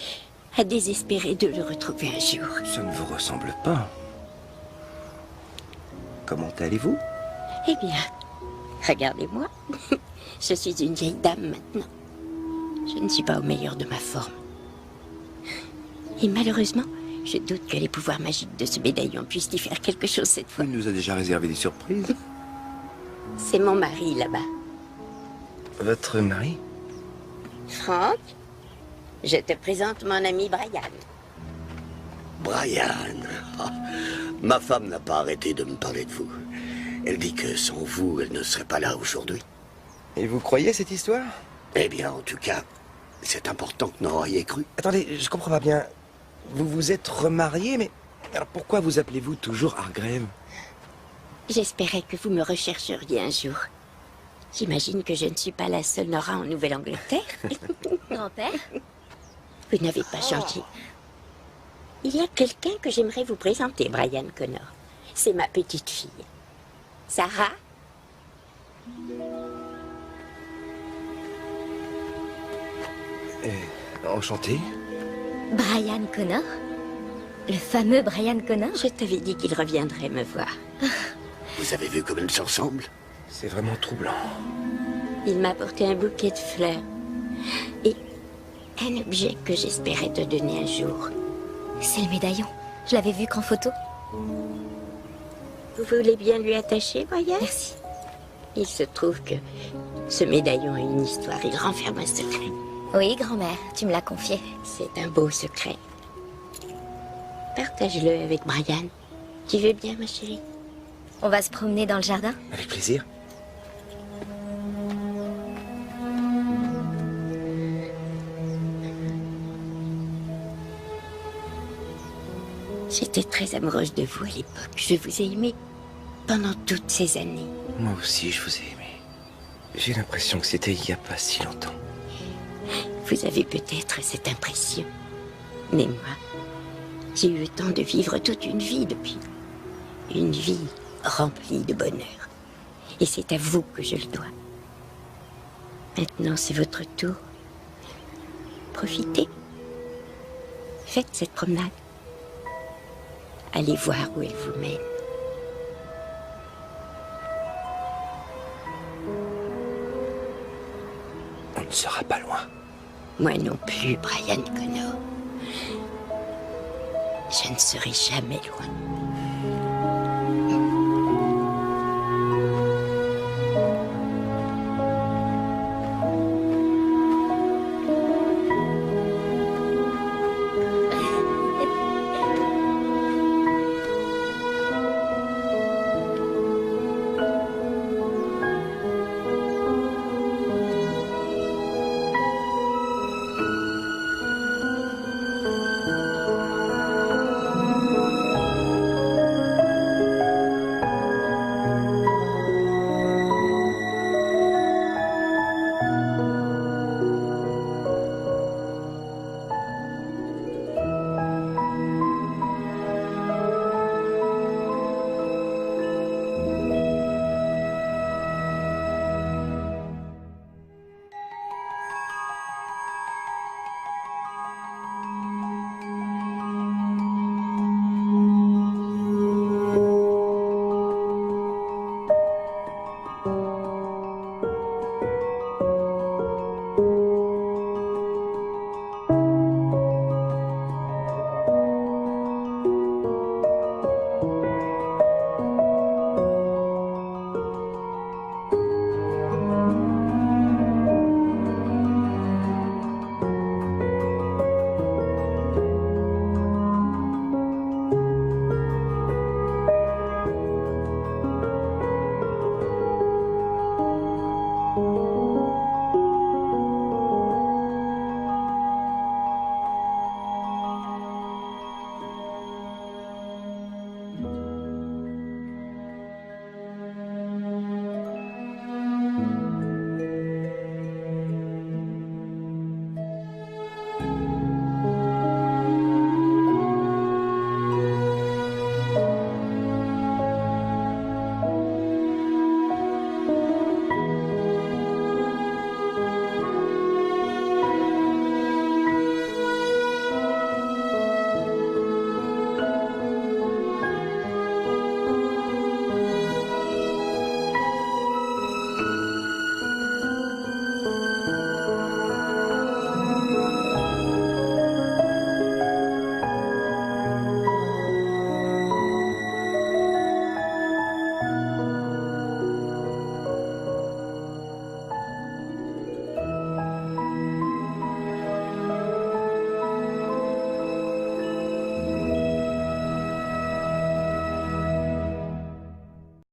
Speaker 3: à désespérer de le retrouver un jour.
Speaker 5: Ça ne vous ressemble pas. Comment allez-vous?
Speaker 3: Eh bien, regardez-moi. Je suis une vieille dame maintenant. Je ne suis pas au meilleur de ma forme. Et malheureusement, je doute que les pouvoirs magiques de ce médaillon puissent y faire quelque chose cette fois.
Speaker 5: Il nous a déjà réservé des surprises.
Speaker 3: C'est mon mari là-bas.
Speaker 5: Votre mari?
Speaker 3: Franck, je te présente mon ami Brian.
Speaker 1: Brian. Ah, ma femme n'a pas arrêté de me parler de vous. Elle dit que sans vous, elle ne serait pas là aujourd'hui.
Speaker 5: Et vous croyez cette histoire?
Speaker 1: Eh bien, en tout cas, c'est important que Nora y ait cru.
Speaker 5: Attendez, je comprends pas bien. Vous vous êtes remarié, mais... Alors pourquoi vous appelez-vous toujours Hargrave?
Speaker 3: J'espérais que vous me rechercheriez un jour. J'imagine que je ne suis pas la seule Nora en Nouvelle-Angleterre.
Speaker 9: Grand-père?
Speaker 3: Vous n'avez pas changé. Il y a quelqu'un que j'aimerais vous présenter, Brian Connor. C'est ma petite fille. Sarah?
Speaker 5: Enchanté.
Speaker 14: Brian Connor? Le fameux Brian Connor?
Speaker 3: Je t'avais dit qu'il reviendrait me voir.
Speaker 1: Vous avez vu comme elles se ressemblent?
Speaker 5: C'est vraiment troublant.
Speaker 3: Il m'a apporté un bouquet de fleurs. Et un objet que j'espérais te donner un jour.
Speaker 14: C'est le médaillon. Je l'avais vu qu'en photo.
Speaker 3: Vous voulez bien lui attacher, Brian?
Speaker 14: Merci.
Speaker 3: Il se trouve que ce médaillon a une histoire. Il renferme un secret.
Speaker 14: Oui, grand-mère, tu me l'as confié.
Speaker 3: C'est un beau secret. Partage-le avec Brian. Tu veux bien, ma chérie?
Speaker 14: On va se promener dans le jardin?
Speaker 5: Avec plaisir.
Speaker 3: J'étais très amoureuse de vous à l'époque. Je vous ai aimé pendant toutes ces années.
Speaker 5: Moi aussi, je vous ai aimé. J'ai l'impression que c'était il n'y a pas si longtemps.
Speaker 3: Vous avez peut-être cette impression. Mais moi, j'ai eu le temps de vivre toute une vie depuis. Une vie remplie de bonheur. Et c'est à vous que je le dois. Maintenant, c'est votre tour. Profitez. Faites cette promenade. Allez voir où elle vous mène.
Speaker 5: On ne sera pas loin.
Speaker 3: Moi non plus, Brian Connor. Je ne serai jamais loin.